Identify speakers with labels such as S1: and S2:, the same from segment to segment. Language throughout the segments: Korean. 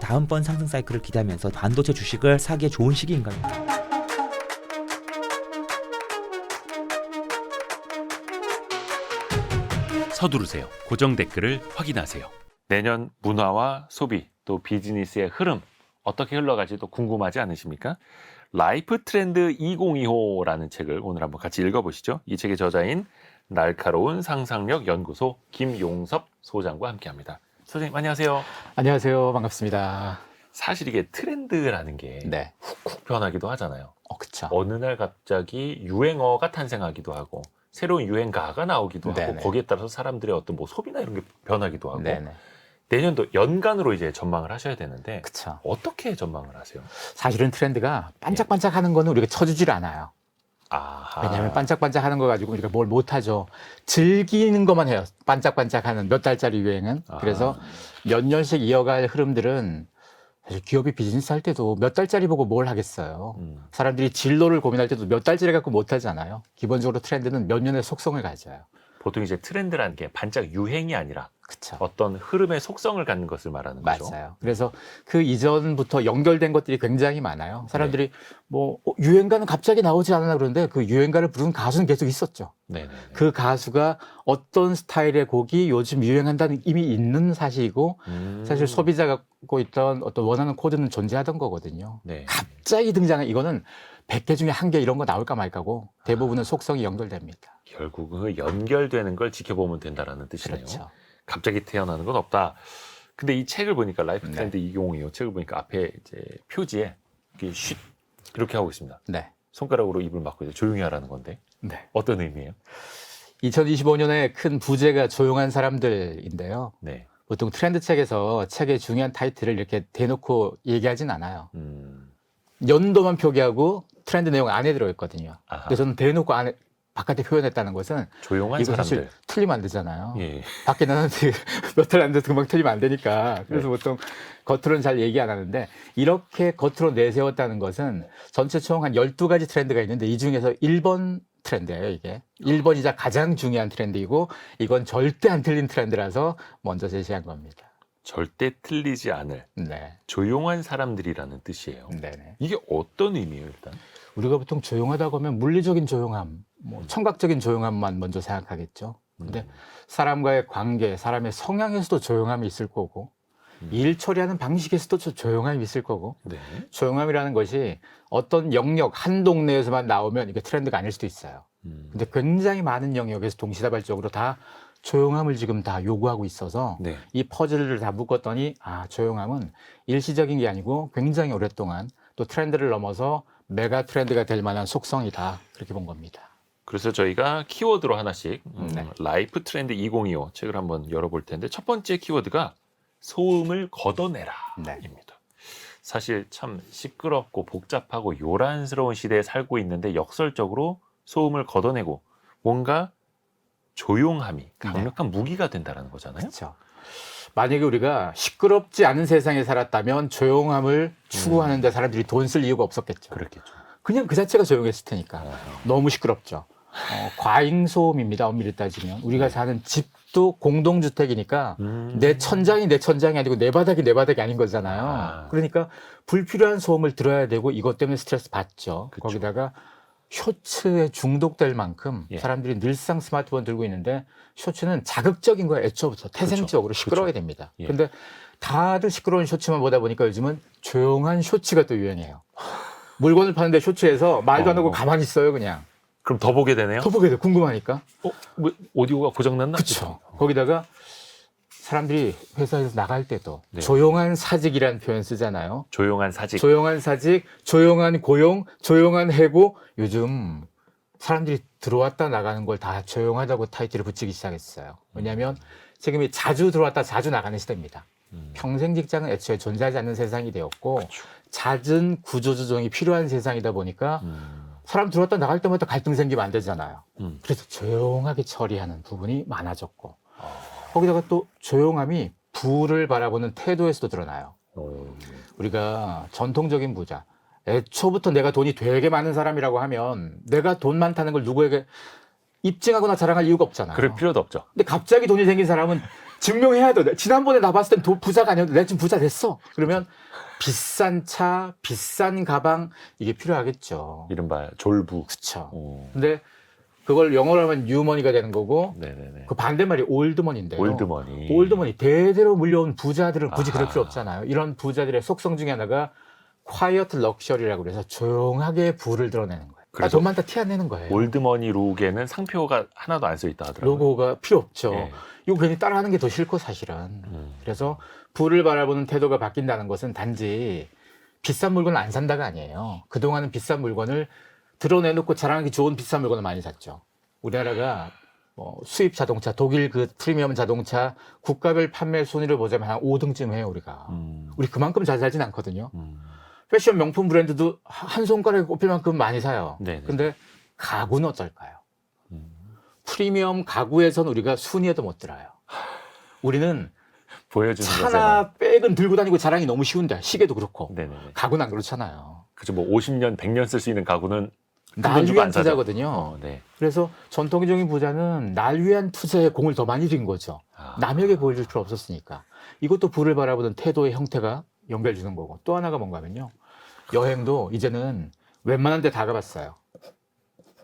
S1: 다음번 상승 사이클을 기대하면서 반도체 주식을 사기에 좋은 시기인가요?
S2: 서두르세요. 고정 댓글을 확인하세요. 내년 문화와 소비 또 비즈니스의 흐름 어떻게 흘러갈지도 궁금하지 않으십니까? 라이프 트렌드 2025라는 책을 오늘 한번 같이 읽어보시죠. 이 책의 저자인 날카로운 상상력 연구소 김용섭 소장과 함께합니다. 소장님 안녕하세요.
S3: 안녕하세요. 반갑습니다.
S2: 사실 이게 트렌드라는 게
S3: 네.
S2: 훅훅 변하기도 하잖아요.
S3: 그쵸.
S2: 어느 날 갑자기 유행어가 탄생하기도 하고 새로운 유행가가 나오기도 하고
S3: 네네.
S2: 거기에 따라서 사람들의 어떤 뭐 소비나 이런 게 변하기도 하고
S3: 네네.
S2: 내년도 연간으로 이제 전망을 하셔야 되는데
S3: 그쵸.
S2: 어떻게 전망을 하세요?
S3: 사실은 트렌드가 반짝반짝 하는 거는 우리가 쳐주질 않아요.
S2: 아하.
S3: 왜냐하면 반짝반짝 하는 거 가지고 우리가 뭘 못하죠. 즐기는 것만 해요. 반짝반짝 하는 몇 달짜리 유행은. 그래서 몇 년씩 이어갈 흐름들은 사실 기업이 비즈니스 할 때도 몇 달짜리 보고 뭘 하겠어요. 사람들이 진로를 고민할 때도 몇 달짜리 갖고 못 하잖아요. 기본적으로 트렌드는 몇 년의 속성을 가져요.
S2: 보통 이제 트렌드라는 게 반짝 유행이 아니라
S3: 그쵸.
S2: 어떤 흐름의 속성을 갖는 것을 말하는 거죠.
S3: 맞아요. 그래서 그 이전부터 연결된 것들이 굉장히 많아요. 사람들이 뭐 유행가는 갑자기 나오지 않았나 그러는데 그 유행가를 부르는 가수는 계속 있었죠.
S2: 네네.
S3: 그 가수가 어떤 스타일의 곡이 요즘 유행한다는 이미 있는 사실이고 사실 소비자가 갖고 있던 어떤 원하는 코드는 존재하던 거거든요.
S2: 네.
S3: 갑자기 등장한 이거는 100개 중에 1개 이런 거 나올까 말까고 대부분은 속성이 연결됩니다.
S2: 결국은 그 연결되는 걸 지켜보면 된다라는 뜻이네요.
S3: 그렇죠.
S2: 갑자기 태어나는 건 없다. 근데 이 책을 보니까 라이프
S3: 네.
S2: 트렌드 2025 책을 보니까 앞에 이제 표지에 이렇게 쉿 이렇게 하고 있습니다.
S3: 네.
S2: 손가락으로 입을 막고 이제 조용히 하라는 건데
S3: 네.
S2: 어떤 의미예요?
S3: 2025년에 큰 부제가 조용한 사람들인데요.
S2: 네.
S3: 보통 트렌드 책에서 책의 중요한 타이틀을 이렇게 대놓고 얘기하진 않아요. 연도만 표기하고 트렌드 내용 안에 들어있거든요.
S2: 아하.
S3: 그래서 저는 대놓고 안에 바깥에 표현했다는 것은
S2: 조용한
S3: 이거
S2: 사람들.
S3: 사실 틀리면 안 되잖아요.
S2: 예.
S3: 밖에 나는데 몇 달 안 돼서 금방 틀리면 안 되니까. 그래서
S2: 네.
S3: 보통 겉으로는 잘 얘기 안 하는데 이렇게 겉으로 내세웠다는 것은 전체 총 한 12가지 트렌드가 있는데 이 중에서 1번 트렌드예요, 이게. 1번이자 가장 중요한 트렌드이고 이건 절대 안 틀린 트렌드라서 먼저 제시한 겁니다.
S2: 절대 틀리지 않을
S3: 네.
S2: 조용한 사람들이라는 뜻이에요.
S3: 네네.
S2: 이게 어떤 의미예요, 일단?
S3: 우리가 보통 조용하다고 하면 물리적인 조용함, 뭐 청각적인 조용함만 먼저 생각하겠죠. 근데 사람과의 관계, 사람의 성향에서도 조용함이 있을 거고 일 처리하는 방식에서도 조용함이 있을 거고
S2: 네.
S3: 조용함이라는 것이 어떤 영역, 한 동네에서만 나오면 이게 트렌드가 아닐 수도 있어요. 근데 굉장히 많은 영역에서 동시다발적으로 다 조용함을 지금 다 요구하고 있어서
S2: 네.
S3: 이 퍼즐을 다 묶었더니 조용함은 일시적인 게 아니고 굉장히 오랫동안 또 트렌드를 넘어서 메가 트렌드가 될 만한 속성이다. 그렇게 본 겁니다.
S2: 그래서 저희가 키워드로 하나씩
S3: 네.
S2: 라이프 트렌드 2025 책을 한번 열어볼 텐데 첫 번째 키워드가 소음을 걷어내라
S3: 네.
S2: 입니다. 사실 참 시끄럽고 복잡하고 요란스러운 시대에 살고 있는데 역설적으로 소음을 걷어내고 뭔가 조용함이 강력한 무기가 된다는 거잖아요.
S3: 그렇죠. 만약에 우리가 시끄럽지 않은 세상에 살았다면 조용함을 추구하는데 사람들이 돈 쓸 이유가 없었겠죠.
S2: 그렇겠죠.
S3: 그냥 그 자체가 조용했을 테니까. 너무 시끄럽죠. 과잉소음입니다. 엄밀히 따지면. 우리가 사는 집도 공동주택이니까 내 천장이 내 천장이 아니고 내 바닥이 내 바닥이 아닌 거잖아요. 그러니까 불필요한 소음을 들어야 되고 이것 때문에 스트레스 받죠.
S2: 그쵸.
S3: 거기다가 쇼츠에 중독될 만큼
S2: 예.
S3: 사람들이 늘상 스마트폰 들고 있는데 쇼츠는 자극적인 거예요. 애초부터 태생적으로 시끄러워야 됩니다.
S2: 예.
S3: 근데 다들 시끄러운 쇼츠만 보다 보니까 요즘은 조용한 쇼츠가 또 유행해요. 물건을 파는데 쇼츠에서 말도 안 하고 가만히 있어요, 그냥.
S2: 그럼 더 보게 되네요.
S3: 더 보게 돼, 궁금하니까.
S2: 뭐 오디오가 고장났나?
S3: 그쵸. 거기다가 사람들이 회사에서 나갈 때도
S2: 네.
S3: 조용한 사직이라는 표현 쓰잖아요.
S2: 조용한 사직.
S3: 조용한 사직, 조용한 고용, 조용한 해고. 요즘 사람들이 들어왔다 나가는 걸 다 조용하다고 타이틀을 붙이기 시작했어요. 왜냐하면 지금이 자주 들어왔다 자주 나가는 시대입니다. 평생 직장은 애초에 존재하지 않는 세상이 되었고 잦은 구조조정이 필요한 세상이다 보니까 사람 들어왔다 나갈 때마다 갈등 생기면 안 되잖아요. 그래서 조용하게 처리하는 부분이 많아졌고 거기다가 또 조용함이 부를 바라보는 태도에서도 드러나요. 우리가 전통적인 부자, 애초부터 내가 돈이 되게 많은 사람이라고 하면 내가 돈 많다는 걸 누구에게 입증하거나 자랑할 이유가 없잖아요.
S2: 그럴 필요도 없죠.
S3: 근데 갑자기 돈이 생긴 사람은 증명해야 돼. 지난번에 나 봤을 땐 부자가 아니었는데 내가 지금 부자 됐어. 그러면 비싼 차, 비싼 가방 이게 필요하겠죠.
S2: 이른바 졸부.
S3: 그렇죠.
S2: 오.
S3: 근데 그걸 영어로 하면 뉴머니가 되는 거고
S2: 네네네.
S3: 그 반대말이 올드머니인데요.
S2: 올드머니.
S3: 올드머니 대대로 물려온 부자들은 굳이 그럴
S2: 아.
S3: 필요 없잖아요. 이런 부자들의 속성 중에 하나가 quiet luxury라고 그래서 조용하게 부를 드러내는 거예요.
S2: 그래서
S3: 돈 많다 티 안 내는 거예요.
S2: 올드머니 룩에는 상표가 하나도 안 써 있다 하더라고요.
S3: 로고가 필요 없죠.
S2: 예.
S3: 이거 괜히 따라하는 게 더 싫고 사실은. 그래서 부를 바라보는 태도가 바뀐다는 것은 단지 비싼 물건을 안 산다가 아니에요. 그동안은 비싼 물건을 드러내놓고 자랑하기 좋은 비싼 물건을 많이 샀죠. 우리나라가 수입 자동차, 독일 그 프리미엄 자동차 국가별 판매 순위를 보자면 한 5등쯤 해요, 우리가. 우리 그만큼 잘 살진 않거든요. 패션 명품 브랜드도 한 손가락에 꼽힐 만큼 많이 사요.
S2: 네네.
S3: 근데 가구는 어떨까요? 프리미엄 가구에선 우리가 순위에도 못 들어요. 우리는
S2: 보여주는
S3: 차나 백은 들고 다니고 자랑이 너무 쉬운데 시계도 그렇고
S2: 네네네.
S3: 가구는 안 그렇잖아요.
S2: 그죠. 뭐 50년, 100년 쓸 수 있는 가구는
S3: 날
S2: 주고
S3: 위한
S2: 안 사죠.
S3: 투자거든요.
S2: 네.
S3: 그래서 전통적인 부자는 날 위한 투자에 공을 더 많이 들인 거죠.
S2: 아.
S3: 남에게 보여줄 필요 없었으니까. 이것도 부를 바라보는 태도의 형태가 연결되는 거고 또 하나가 뭔가 하면요. 여행도 이제는 웬만한 데 다 가봤어요.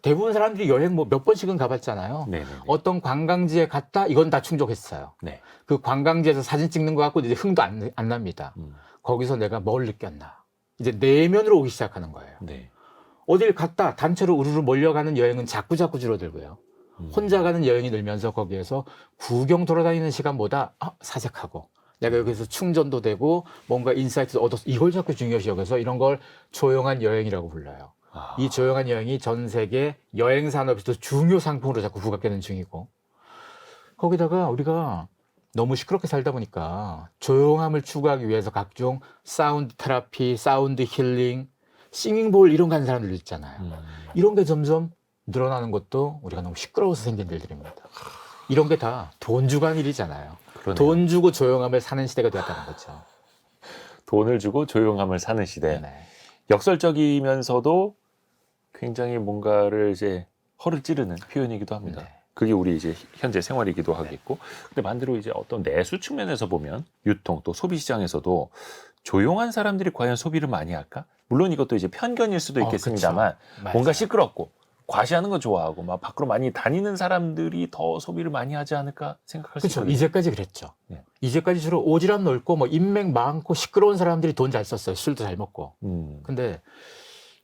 S3: 대부분 사람들이 여행 뭐 몇 번씩은 가봤잖아요.
S2: 네네.
S3: 어떤 관광지에 갔다 이건 다 충족했어요.
S2: 네.
S3: 그 관광지에서 사진 찍는 거 갖고 이제 흥도 안 납니다. 거기서 내가 뭘 느꼈나. 이제 내면으로 오기 시작하는 거예요.
S2: 네.
S3: 어딜 갔다 단체로 우르르 몰려가는 여행은 자꾸 줄어들고요. 혼자 가는 여행이 늘면서 거기에서 구경 돌아다니는 시간보다 사색하고 내가 여기서 충전도 되고 뭔가 인사이트도 얻어서 이걸 자꾸 중요시 여겨서 이런 걸 조용한 여행이라고 불러요.
S2: 아.
S3: 이 조용한 여행이 전 세계 여행 산업에서도 중요 상품으로 자꾸 부각되는 중이고 거기다가 우리가 너무 시끄럽게 살다 보니까 조용함을 추구하기 위해서 각종 사운드 테라피, 사운드 힐링, 싱잉볼 이런 거 하는 사람들 있잖아요. 이런 게 점점 늘어나는 것도 우리가 너무 시끄러워서 생긴 일들입니다. 이런 게 다 돈 주고 한 일이잖아요.
S2: 그러네요.
S3: 돈 주고 조용함을 사는 시대가 되었다는 거죠.
S2: 돈을 주고 조용함을 사는 시대.
S3: 네.
S2: 역설적이면서도 굉장히 뭔가를 이제 허를 찌르는 표현이기도 합니다.
S3: 네.
S2: 그게 우리 이제 현재 생활이기도 하겠고, 근데 반대로 이제 어떤 내수 측면에서 보면 유통 또 소비 시장에서도 조용한 사람들이 과연 소비를 많이 할까? 물론 이것도 이제 편견일 수도 있겠습니다만
S3: 그쵸.
S2: 뭔가 시끄럽고 과시하는 거 좋아하고 막 밖으로 많이 다니는 사람들이 더 소비를 많이 하지 않을까 생각할 수
S3: 그렇죠.
S2: 있거든요.
S3: 이제까지 그랬죠.
S2: 네.
S3: 이제까지 주로 오지랖 넓고 뭐 인맥 많고 시끄러운 사람들이 돈 잘 썼어요. 술도 잘 먹고. 근데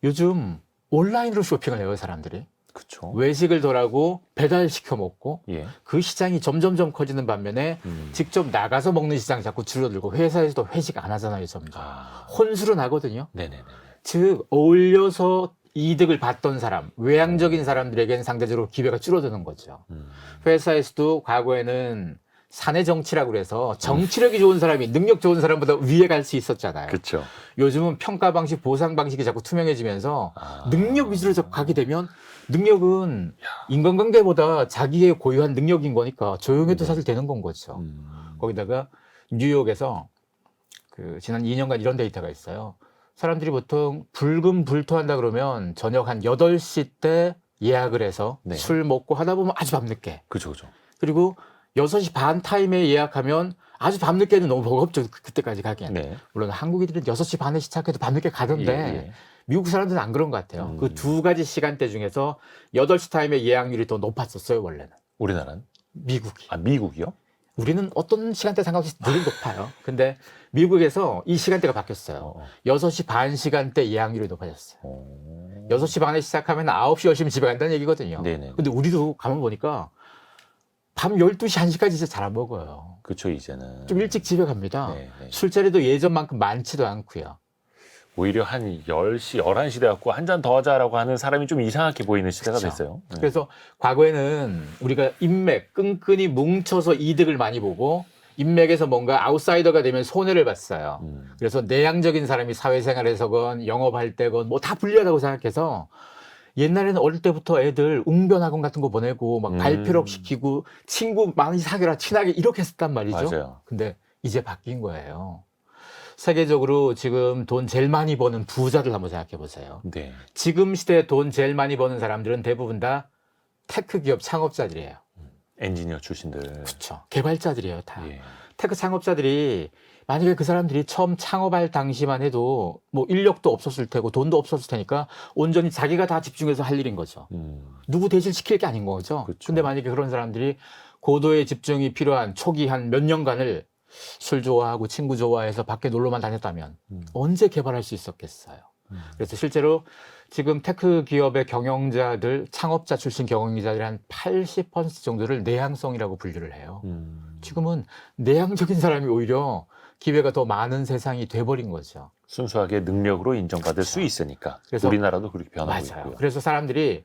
S3: 요즘 온라인으로 쇼핑을 해요, 사람들이.
S2: 그렇죠.
S3: 외식을 덜하고 배달시켜 먹고
S2: 예.
S3: 그 시장이 점점점 커지는 반면에 직접 나가서 먹는 시장이 자꾸 줄어들고 회사에서도 회식 안 하잖아요, 점점. 혼술은 하거든요.
S2: 네네네.
S3: 즉 어울려서 이득을 봤던 사람, 외향적인 사람들에게는 상대적으로 기회가 줄어드는 거죠. 회사에서도 과거에는 사내 정치라고 그래서 정치력이 좋은 사람이 능력 좋은 사람보다 위에 갈 수 있었잖아요.
S2: 그렇죠.
S3: 요즘은 평가 방식, 보상 방식이 자꾸 투명해지면서 능력 위주로 자꾸 가게 되면 능력은 인간관계보다 자기의 고유한 능력인 거니까 조용해도 사실 되는 건 거죠. 거기다가 뉴욕에서 그 지난 2년간 이런 데이터가 있어요. 사람들이 보통 불금불토한다 그러면 저녁 한 8시 때 예약을 해서
S2: 네.
S3: 술 먹고 하다 보면 아주 밤늦게.
S2: 그죠.
S3: 그리고 6시 반 타임에 예약하면 아주 밤늦게는 너무 버겁죠. 그때까지 가기엔.
S2: 네.
S3: 물론 한국인들은 6시 반에 시작해도 밤늦게 가던데
S2: 예.
S3: 미국 사람들은 안 그런 것 같아요. 그 두 가지 시간대 중에서 8시 타임의 예약률이 더 높았었어요, 원래는.
S2: 우리나라는?
S3: 미국이.
S2: 아, 미국이요?
S3: 우리는 어떤 시간대 상관없이 늘 높아요. 근데 미국에서 이 시간대가 바뀌었어요. 6시 반 시간대 예약률이 높아졌어요. 6시 반에 시작하면 9시, 10시면 집에 간다는 얘기거든요.
S2: 네네.
S3: 근데 우리도 가면 보니까 밤 12시, 1시까지 진짜 잘 안 먹어요.
S2: 그렇죠, 이제는.
S3: 좀 일찍 집에 갑니다.
S2: 네.
S3: 술자리도 예전만큼 많지도 않고요.
S2: 오히려 한 10시, 11시 돼갖고 한 잔 더 하자라고 하는 사람이 좀 이상하게 보이는 시대가
S3: 그쵸.
S2: 됐어요. 네.
S3: 그래서 과거에는 우리가 인맥, 끈끈이 뭉쳐서 이득을 많이 보고 인맥에서 뭔가 아웃사이더가 되면 손해를 봤어요. 그래서 내향적인 사람이 사회생활에서건 영업할 때건 뭐 다 불리하다고 생각해서 옛날에는 어릴 때부터 애들 웅변학원 같은 거 보내고 막 발표력 시키고 친구 많이 사귀라 친하게 이렇게 했단 말이죠.
S2: 맞아요.
S3: 근데 이제 바뀐 거예요. 세계적으로 지금 돈 제일 많이 버는 부자들 한번 생각해 보세요.
S2: 네.
S3: 지금 시대에 돈 제일 많이 버는 사람들은 대부분 다 테크 기업 창업자들이에요.
S2: 엔지니어 출신들.
S3: 그렇죠. 개발자들이에요, 다.
S2: 예.
S3: 테크 창업자들이 만약에 그 사람들이 처음 창업할 당시만 해도 뭐 인력도 없었을 테고 돈도 없었을 테니까 온전히 자기가 다 집중해서 할 일인 거죠. 누구 대신 시킬 게 아닌 거죠.
S2: 그쵸.
S3: 근데 만약에 그런 사람들이 고도의 집중이 필요한 초기 한 몇 년간을 술 좋아하고 친구 좋아해서 밖에 놀러만 다녔다면 언제 개발할 수 있었겠어요. 그래서 실제로 지금 테크 기업의 경영자들, 창업자 출신 경영자들이 한 80% 정도를 내향성이라고 분류를 해요. 지금은 내향적인 사람이 오히려 기회가 더 많은 세상이 돼버린 거죠.
S2: 순수하게 능력으로 인정받을
S3: 그렇죠.
S2: 수 있으니까.
S3: 그래서
S2: 우리나라도 그렇게 변하고
S3: 맞아요.
S2: 있고요.
S3: 그래서 사람들이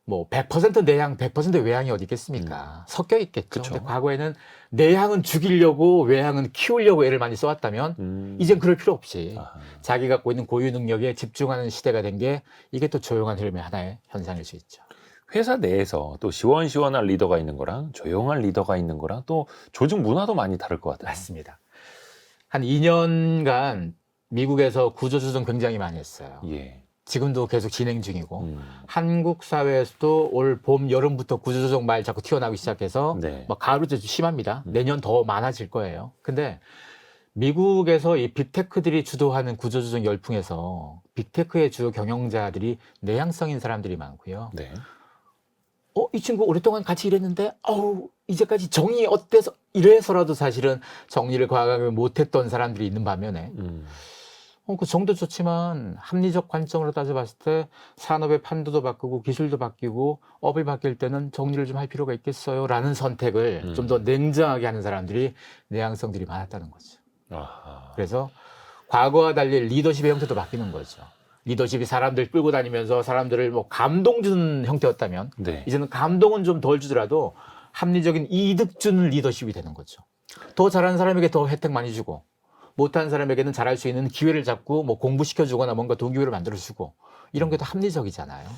S3: 뭐 100% 내향, 100% 외향이 어디 있겠습니까? 섞여 있겠죠.
S2: 그쵸.
S3: 근데 과거에는 내향은 죽이려고 외향은 키우려고 애를 많이 써왔다면 이젠 그럴 필요 없이
S2: 아하.
S3: 자기 갖고 있는 고유 능력에 집중하는 시대가 된 게 이게 또 조용한 흐름의 하나의 현상일 수 있죠.
S2: 회사 내에서 또 시원시원한 리더가 있는 거랑 조용한 리더가 있는 거랑 또 조직 문화도 많이 다를 것 같아요.
S3: 맞습니다. 한 2년간 미국에서 구조조정 굉장히 많이 했어요.
S2: 예.
S3: 지금도 계속 진행 중이고 한국 사회에서도 올 봄, 여름부터 구조조정 말 자꾸 튀어나오기 시작해서
S2: 네.
S3: 막 가을부터 좀 심합니다. 내년 더 많아질 거예요. 근데 미국에서 이 빅테크들이 주도하는 구조조정 열풍에서 빅테크의 주요 경영자들이 내향성인 사람들이 많고요.
S2: 네.
S3: 이 친구 오랫동안 같이 일했는데, 이제까지 정이 어때서, 이래서라도 사실은 정리를 과감하게 못했던 사람들이 있는 반면에, 그 정도 좋지만 합리적 관점으로 따져봤을 때 산업의 판도도 바꾸고 기술도 바뀌고 업이 바뀔 때는 정리를 좀 할 필요가 있겠어요? 라는 선택을 좀 더 냉정하게 하는 사람들이 내향성들이 많았다는 거죠.
S2: 아하.
S3: 그래서 과거와 달리 리더십의 형태도 바뀌는 거죠. 리더십이 사람들 끌고 다니면서 사람들을 뭐 감동 주는 형태였다면
S2: 네.
S3: 이제는 감동은 좀 덜 주더라도 합리적인 이득 주는 리더십이 되는 거죠. 더 잘하는 사람에게 더 혜택 많이 주고 못하는 사람에게는 잘할 수 있는 기회를 잡고 뭐 공부시켜주거나 뭔가 동기부여를 만들어주고 이런 게 더 합리적이잖아요.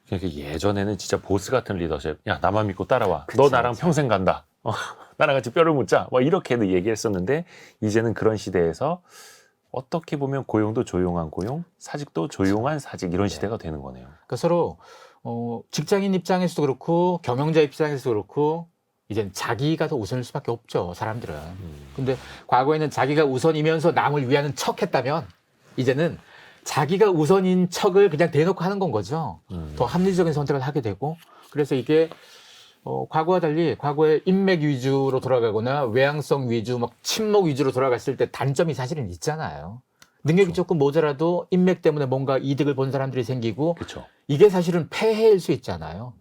S2: 그러니까 예전에는 진짜 보스 같은 리더십. 야, 나만 믿고 따라와.
S3: 그쵸,
S2: 너 나랑
S3: 그쵸.
S2: 평생 간다. 나랑 같이 뼈를 묻자. 뭐 이렇게도 얘기했었는데 이제는 그런 시대에서 어떻게 보면 고용도 조용한 고용, 사직도 조용한 사직 이런 시대가 되는 거네요.
S3: 그러니까 서로 직장인 입장에서도 그렇고 경영자 입장에서도 그렇고 이젠 자기가 더 우선일 수밖에 없죠, 사람들은. 근데 과거에는 자기가 우선이면서 남을 위하는 척 했다면 이제는 자기가 우선인 척을 그냥 대놓고 하는 건 거죠. 더 합리적인 선택을 하게 되고 그래서 이게 과거와 달리 과거에 인맥 위주로 돌아가거나 외향성 위주, 막 친목 위주로 돌아갔을 때 단점이 사실은 있잖아요. 능력이 조금 모자라도 인맥 때문에 뭔가 이득을 본 사람들이 생기고
S2: 그렇죠.
S3: 이게 사실은 폐해일 수 있잖아요.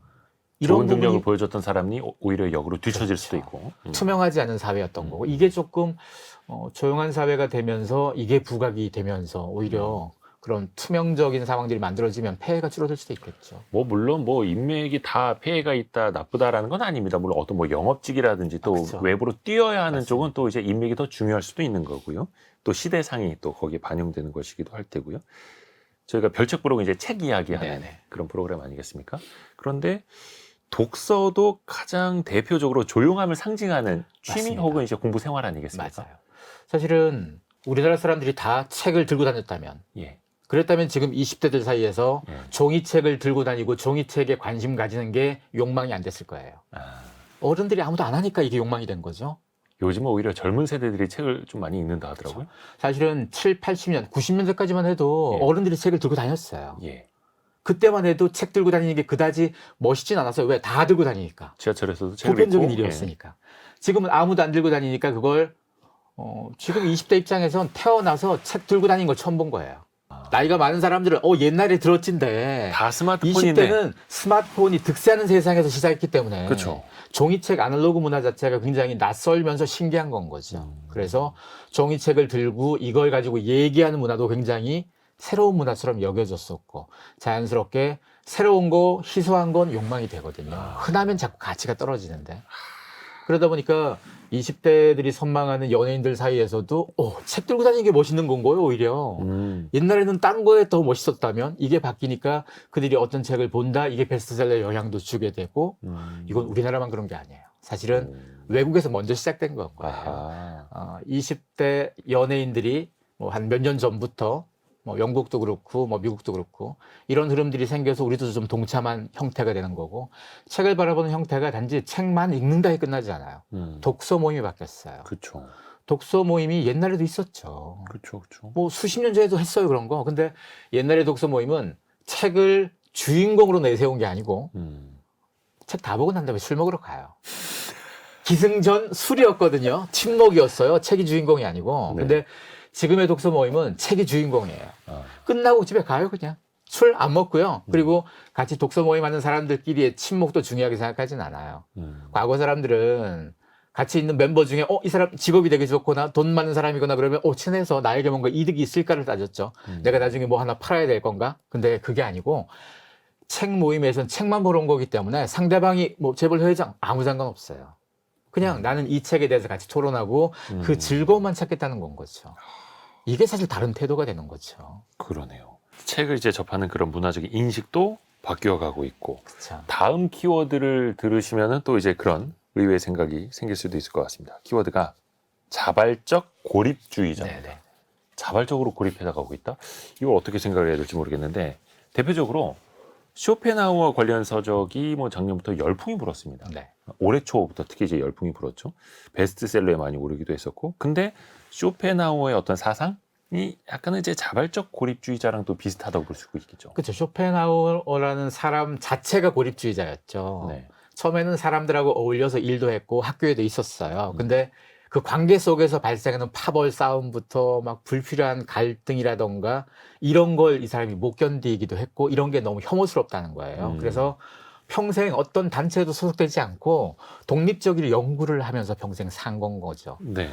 S3: 이런
S2: 좋은 능력을
S3: 부분이
S2: 보여줬던 사람이 오히려 역으로 뒤처질 수도 있고.
S3: 투명하지 않은 사회였던 거고 이게 조금 조용한 사회가 되면서 이게 부각이 되면서 오히려 그런 투명적인 상황들이 만들어지면 폐해가 줄어들 수도 있겠죠.
S2: 뭐 물론 뭐 인맥이 다 폐해가 있다 나쁘다라는 건 아닙니다. 물론 어떤 뭐 영업직이라든지 또
S3: 그렇죠.
S2: 외부로 뛰어야 하는
S3: 맞습니다.
S2: 쪽은 또 이제 인맥이 더 중요할 수도 있는 거고요. 또 시대상이 또 거기에 반영되는 것이기도 할 테고요. 저희가 별책 부록은 이제 책 이야기하는
S3: 네네.
S2: 그런 프로그램 아니겠습니까? 그런데 독서도 가장 대표적으로 조용함을 상징하는 취미
S3: 맞습니다.
S2: 혹은 이제 공부 생활 아니겠습니까?
S3: 맞아요. 사실은 우리나라 사람들이 다 책을 들고 다녔다면
S2: 예.
S3: 그랬다면 지금 20대들 사이에서 종이책을 들고 다니고 종이책에 관심 가지는 게 욕망이 안 됐을 거예요.
S2: 아,
S3: 어른들이 아무도 안 하니까 이게 욕망이 된 거죠.
S2: 요즘은 오히려 젊은 세대들이 책을 좀 많이 읽는다 하더라고요.
S3: 사실은 7, 80년, 90년대까지만 해도
S2: 예.
S3: 어른들이 책을 들고 다녔어요.
S2: 예.
S3: 그때만 해도 책 들고 다니는 게 그다지 멋있진 않았어요. 왜? 다 들고 다니니까.
S2: 지하철에서도 책을
S3: 보편적인
S2: 읽고,
S3: 일이었으니까. 지금은 아무도 안 들고 다니니까 그걸 지금 20대 입장에선 태어나서 책 들고 다니는 걸 처음 본 거예요. 나이가 많은 사람들은 옛날에 들었진데
S2: 다 스마트폰이네.
S3: 20대는 스마트폰이 득세하는 세상에서 시작했기 때문에
S2: 그렇죠.
S3: 종이책 아날로그 문화 자체가 굉장히 낯설면서 신기한 건 거죠. 그래서 종이책을 들고 이걸 가지고 얘기하는 문화도 굉장히 새로운 문화처럼 여겨졌었고 자연스럽게 새로운 거, 희소한 건 욕망이 되거든요. 흔하면 자꾸 가치가 떨어지는데 그러다 보니까 20대들이 선망하는 연예인들 사이에서도 책 들고 다니는 게 멋있는 건 거예요, 오히려. 옛날에는 딴 거에 더 멋있었다면 이게 바뀌니까 그들이 어떤 책을 본다, 이게 베스트셀러 영향도 주게 되고 이건 우리나라만 그런 게 아니에요. 사실은 외국에서 먼저 시작된 거예요.
S2: 아하.
S3: 20대 연예인들이 뭐 한 몇 년 전부터 뭐 영국도 그렇고 뭐 미국도 그렇고 이런 흐름들이 생겨서 우리도 좀 동참한 형태가 되는 거고 책을 바라보는 형태가 단지 책만 읽는다에 끝나지 않아요. 독서 모임이 바뀌었어요.
S2: 그렇죠.
S3: 독서 모임이 옛날에도 있었죠.
S2: 그렇죠. 그렇죠.
S3: 뭐 수십 년 전에도 했어요 그런 거. 근데 옛날에 독서 모임은 책을 주인공으로 내세운 게 아니고 책 다 보고 난 다음에 술 먹으러 가요. 기승전 술이었거든요. 친목이었어요. 책이 주인공이 아니고.
S2: 네.
S3: 근데 지금의 독서 모임은 책이 주인공이에요.
S2: 아.
S3: 끝나고 집에 가요 그냥. 술 안 먹고요. 그리고 같이 독서 모임 하는 사람들끼리의 친목도 중요하게 생각하진 않아요. 과거 사람들은 같이 있는 멤버 중에 이 사람 직업이 되게 좋거나 돈 많은 사람이거나 그러면 친해서 나에게 뭔가 이득이 있을까를 따졌죠. 내가 나중에 뭐 하나 팔아야 될 건가? 근데 그게 아니고 책 모임에서는 책만 보러 온 거기 때문에 상대방이 뭐 재벌 회장 아무 상관없어요. 그냥 나는 이 책에 대해서 같이 토론하고 그 즐거움만 찾겠다는 건 거죠. 이게 사실 다른 태도가 되는 거죠.
S2: 그러네요. 책을 이제 접하는 그런 문화적인 인식도 바뀌어가고 있고
S3: 그렇죠.
S2: 다음 키워드를 들으시면은 또 이제 그런 의외의 생각이 생길 수도 있을 것 같습니다. 키워드가 자발적 고립주의자입니다.
S3: 네네.
S2: 자발적으로 고립해 나가고 있다? 이걸 어떻게 생각을 해야 될지 모르겠는데 대표적으로 쇼펜하우어 관련 서적이 뭐 작년부터 열풍이 불었습니다.
S3: 네.
S2: 올해 초부터 특히 이제 열풍이 불었죠. 베스트셀러에 많이 오르기도 했었고, 근데 쇼펜하우어의 어떤 사상이 약간은 이제 자발적 고립주의자랑 또 비슷하다고 볼 수 있겠죠.
S3: 그렇죠. 쇼펜하우어라는 사람 자체가 고립주의자였죠.
S2: 네.
S3: 처음에는 사람들하고 어울려서 일도 했고 학교에도 있었어요. 근데 그 관계 속에서 발생하는 파벌 싸움부터 막 불필요한 갈등이라던가 이런 걸 이 사람이 못 견디기도 했고 이런 게 너무 혐오스럽다는 거예요. 그래서 평생 어떤 단체에도 소속되지 않고 독립적으로 연구를 하면서 평생 산 건 거죠.
S2: 네.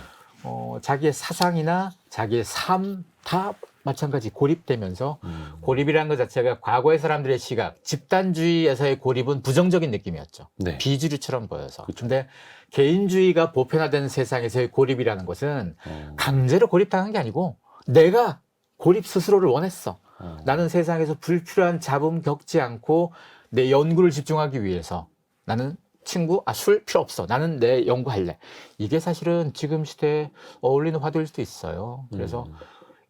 S3: 자기의 사상이나 자기의 삶 다 마찬가지 고립되면서 고립이라는 것 자체가 과거의 사람들의 시각, 집단주의에서의 고립은 부정적인 느낌이었죠.
S2: 네.
S3: 비주류처럼 보여서.
S2: 그쵸.
S3: 근데 개인주의가 보편화된 세상에서의 고립이라는 것은 강제로 고립당한 게 아니고 내가 고립 스스로를 원했어. 나는 세상에서 불필요한 잡음 겪지 않고 내 연구를 집중하기 위해서 나는 친구, 술 필요 없어. 나는 내 연구할래. 이게 사실은 지금 시대에 어울리는 화두일 수도 있어요. 그래서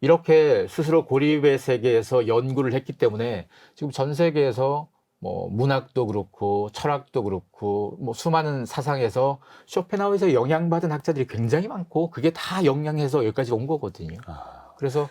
S3: 이렇게 스스로 고립의 세계에서 연구를 했기 때문에 지금 전 세계에서 뭐 문학도 그렇고 철학도 그렇고 뭐 수많은 사상에서 쇼펜하우어에서 영향받은 학자들이 굉장히 많고 그게 다 영향해서 여기까지 온 거거든요. 그래서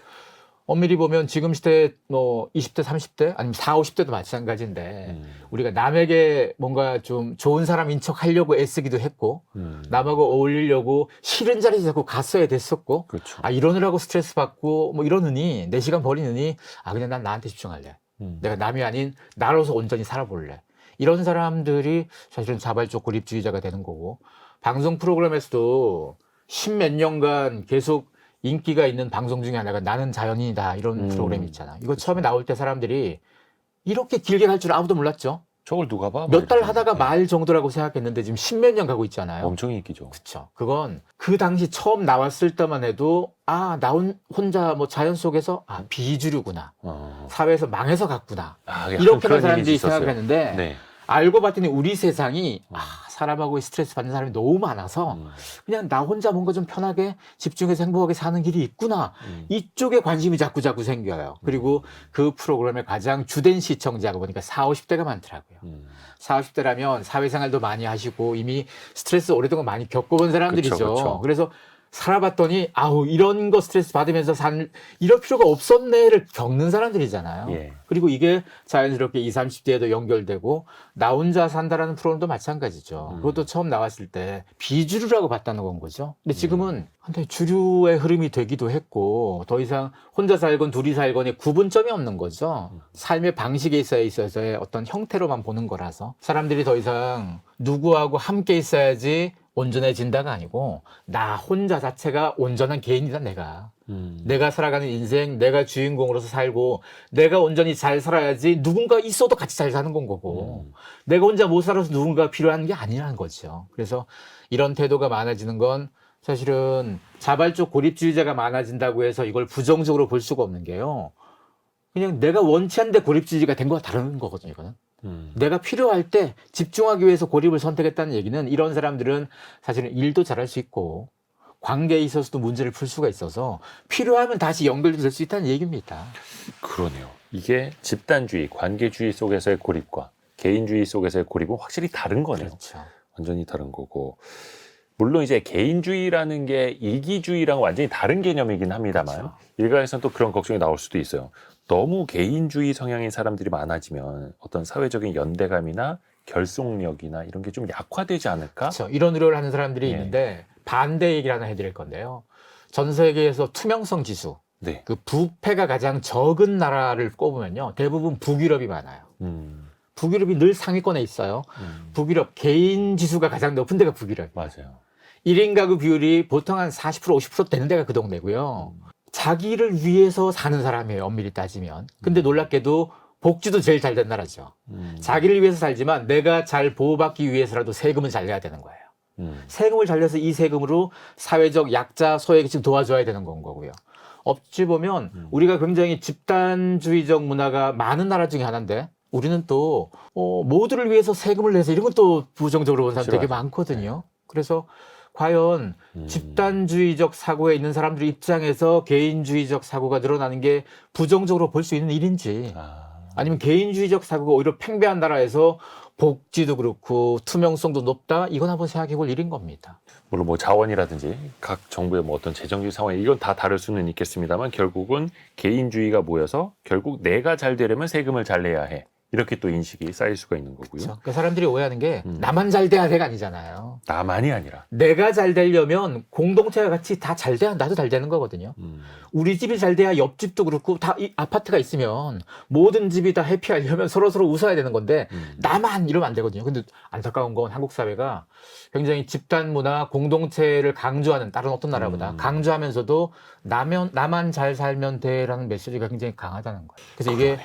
S3: 엄밀히 보면 지금 시대 뭐 20대, 30대 아니면 40, 50대도 마찬가지인데 우리가 남에게 뭔가 좀 좋은 사람인 척 하려고 애쓰기도 했고 남하고 어울리려고 싫은 자리에 자꾸 갔어야 됐었고
S2: 그렇죠.
S3: 이러느라고 스트레스 받고 뭐 이러느니 내 시간 버리느니 그냥 난 나한테 집중할래. 내가 남이 아닌 나로서 온전히 살아볼래. 이런 사람들이 사실은 자발적 고립주의자가 되는 거고 방송 프로그램에서도 십몇 년간 계속 인기가 있는 방송 중에 하나가 나는 자연인이다 이런 프로그램이 있잖아. 이거 처음에 나올 때 사람들이 이렇게 길게 갈 줄 아무도 몰랐죠.
S2: 저걸 누가 봐?
S3: 몇 달 하다가 말 정도라고 생각했는데 지금 십몇 년 가고 있잖아요.
S2: 엄청 인기죠.
S3: 그렇죠. 그건 그 당시 처음 나왔을 때만 해도 나 혼자 뭐 자연 속에서 비주류구나. 사회에서 망해서 갔구나. 이렇게만 사람들이 생각했는데
S2: 네.
S3: 알고 봤더니 우리 세상이 사람하고 스트레스 받는 사람이 너무 많아서 그냥 나 혼자 뭔가 좀 편하게 집중해서 행복하게 사는 길이 있구나. 이쪽에 관심이 자꾸 생겨요. 그리고 그 프로그램의 가장 주된 시청자가 보니까 40, 50대가 많더라고요. 40, 50대라면 사회생활도 많이 하시고 이미 스트레스 오랫동안 많이 겪어본 사람들이죠.
S2: 그쵸.
S3: 그래서 살아봤더니 이런 거 스트레스 받으면서 이럴 필요가 없었네를 겪는 사람들이잖아요.
S2: 예.
S3: 그리고 이게 자연스럽게 20, 30대에도 연결되고 나 혼자 산다라는 프로그램도 마찬가지죠. 그것도 처음 나왔을 때 비주류라고 봤다는 건 거죠. 근데 지금은 한때 주류의 흐름이 되기도 했고 더 이상 혼자 살건 둘이 살건의 구분점이 없는 거죠. 삶의 방식에 있어서의 어떤 형태로만 보는 거라서 사람들이 더 이상 누구하고 함께 있어야지 온전해진다가 아니고 나 혼자 자체가 온전한 개인이다. 내가 살아가는 인생 내가 주인공으로서 살고 내가 온전히 잘 살아야지 누군가 있어도 같이 잘 사는 건 거고 내가 혼자 못 살아서 누군가 필요한 게 아니라는 거죠. 그래서 이런 태도가 많아지는 건 사실은 자발적 고립주의자가 많아진다고 해서 이걸 부정적으로 볼 수가 없는 게요. 그냥 내가 원치 않는데 고립주의자가 된 거와 다른 거거든요. 이거는. 내가 필요할 때 집중하기 위해서 고립을 선택했다는 얘기는 이런 사람들은 사실은 일도 잘할 수 있고 관계에 있어서도 문제를 풀 수가 있어서 필요하면 다시 연결될 수 있다는 얘기입니다.
S2: 그러네요. 이게 집단주의, 관계주의 속에서의 고립과 개인주의 속에서의 고립은 확실히 다른 거네요.
S3: 그렇죠.
S2: 완전히 다른 거고. 물론 이제 개인주의라는 게 이기주의랑 완전히 다른 개념이긴 합니다만
S3: 그렇죠.
S2: 일각에서는 또 그런 걱정이 나올 수도 있어요. 너무 개인주의 성향인 사람들이 많아지면 어떤 사회적인 연대감이나 결속력이나 이런 게 좀 약화되지 않을까?
S3: 그렇죠. 이런 우려를 하는 사람들이
S2: 예.
S3: 있는데 반대 얘기를 하나 해드릴 건데요. 전 세계에서 투명성 지수,
S2: 네.
S3: 그 부패가 가장 적은 나라를 꼽으면요. 대부분 북유럽이 많아요. 북유럽이 늘 상위권에 있어요. 북유럽 개인 지수가 가장 높은 데가 북유럽.
S2: 맞아요.
S3: 1인 가구 비율이 보통 한 40% 50% 되는 데가 그 동네고요. 자기를 위해서 사는 사람이에요. 엄밀히 따지면. 근데 놀랍게도 복지도 제일 잘 된 나라죠. 자기를 위해서 살지만 내가 잘 보호받기 위해서라도 세금은 잘 내야 되는 거예요. 세금을 잘 내서 이 세금으로 사회적 약자 소외계층 지금 도와줘야 되는 건 거고요. 어찌 보면 우리가 굉장히 집단주의적 문화가 많은 나라 중에 하나인데 우리는 또 모두를 위해서 세금을 내서 이런 것도 부정적으로 본 사람 되게
S2: 싫어하죠.
S3: 많거든요. 그래서 과연 집단주의적 사고에 있는 사람들 입장에서 개인주의적 사고가 늘어나는 게 부정적으로 볼 수 있는 일인지 아니면 개인주의적 사고가 오히려 팽배한 나라에서 복지도 그렇고 투명성도 높다 이건 한번 생각해 볼 일인 겁니다.
S2: 물론 뭐 자원이라든지 각 정부의 뭐 어떤 재정적 상황 이건 다 다를 수는 있겠습니다만 결국은 개인주의가 모여서 결국 내가 잘 되려면 세금을 잘 내야 해. 이렇게 또 인식이 쌓일 수가 있는 거고요.
S3: 그렇죠. 그 사람들이 오해하는 게 나만 잘 돼야 돼가 아니잖아요.
S2: 나만이 아니라.
S3: 내가 잘 되려면 공동체가 같이 다 잘 돼야 나도 잘 되는 거거든요. 우리 집이 잘 돼야 옆집도 그렇고 다 이 아파트가 있으면 모든 집이 다 해피하려면 서로서로 웃어야 되는 건데 나만 이러면 안 되거든요. 근데 안타까운 건 한국 사회가 굉장히 집단 문화 공동체를 강조하는 다른 어떤 나라보다 강조하면서도 나만 잘 살면 돼라는 메시지가 굉장히 강하다는 거예요. 그래서 이게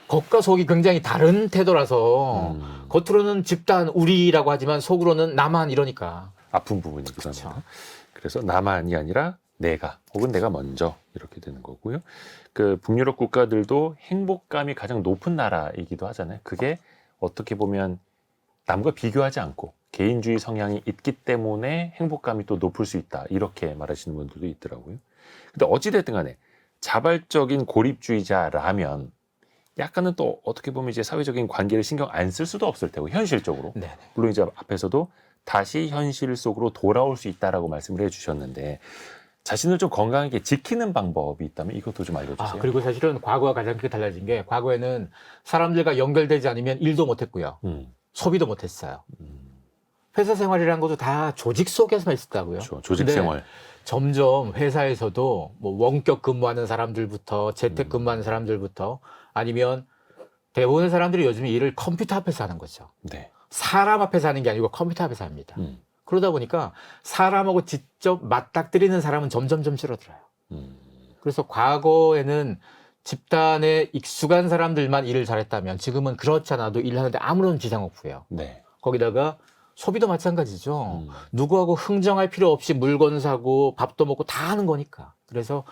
S3: 겉과 속이 굉장히 다른 태도라서 겉으로는 집단 우리라고 하지만 속으로는 나만 이러니까
S2: 아픈 부분이기도
S3: 그렇죠.
S2: 합니다. 그래서 나만이 아니라 내가 혹은 내가 먼저 이렇게 되는 거고요. 그 북유럽 국가들도 행복감이 가장 높은 나라이기도 하잖아요. 그게 어떻게 보면 남과 비교하지 않고 개인주의 성향이 있기 때문에 행복감이 또 높을 수 있다. 이렇게 말하시는 분들도 있더라고요. 근데 어찌됐든 간에 자발적인 고립주의자라면 약간은 또 어떻게 보면 이제 사회적인 관계를 신경 안 쓸 수도 없을 테고 현실적으로
S3: 네네.
S2: 물론 이제 앞에서도 다시 현실 속으로 돌아올 수 있다라고 말씀을 해주셨는데 자신을 좀 건강하게 지키는 방법이 있다면 이것도 좀 알려주세요.
S3: 그리고 사실은 과거와 가장 크게 달라진 게 과거에는 사람들과 연결되지 않으면 일도 못했고요. 소비도 못했어요. 회사 생활이라는 것도 다 조직 속에서만 있었다고요.
S2: 그렇죠. 조직
S3: 근데
S2: 생활.
S3: 점점 회사에서도 뭐 원격 근무하는 사람들부터 재택 근무하는 사람들부터 아니면 대부분의 사람들이 요즘 일을 컴퓨터 앞에서 하는 거죠.
S2: 네.
S3: 사람 앞에서 하는 게 아니고 컴퓨터 앞에서 합니다. 그러다 보니까 사람하고 직접 맞닥뜨리는 사람은 점점 줄어들어요. 그래서 과거에는 집단에 익숙한 사람들만 일을 잘했다면 지금은 그렇지 않아도 일하는데 아무런 지장 없고요.
S2: 네.
S3: 거기다가 소비도 마찬가지죠. 누구하고 흥정할 필요 없이 물건 사고 밥도 먹고 다 하는 거니까. 그래서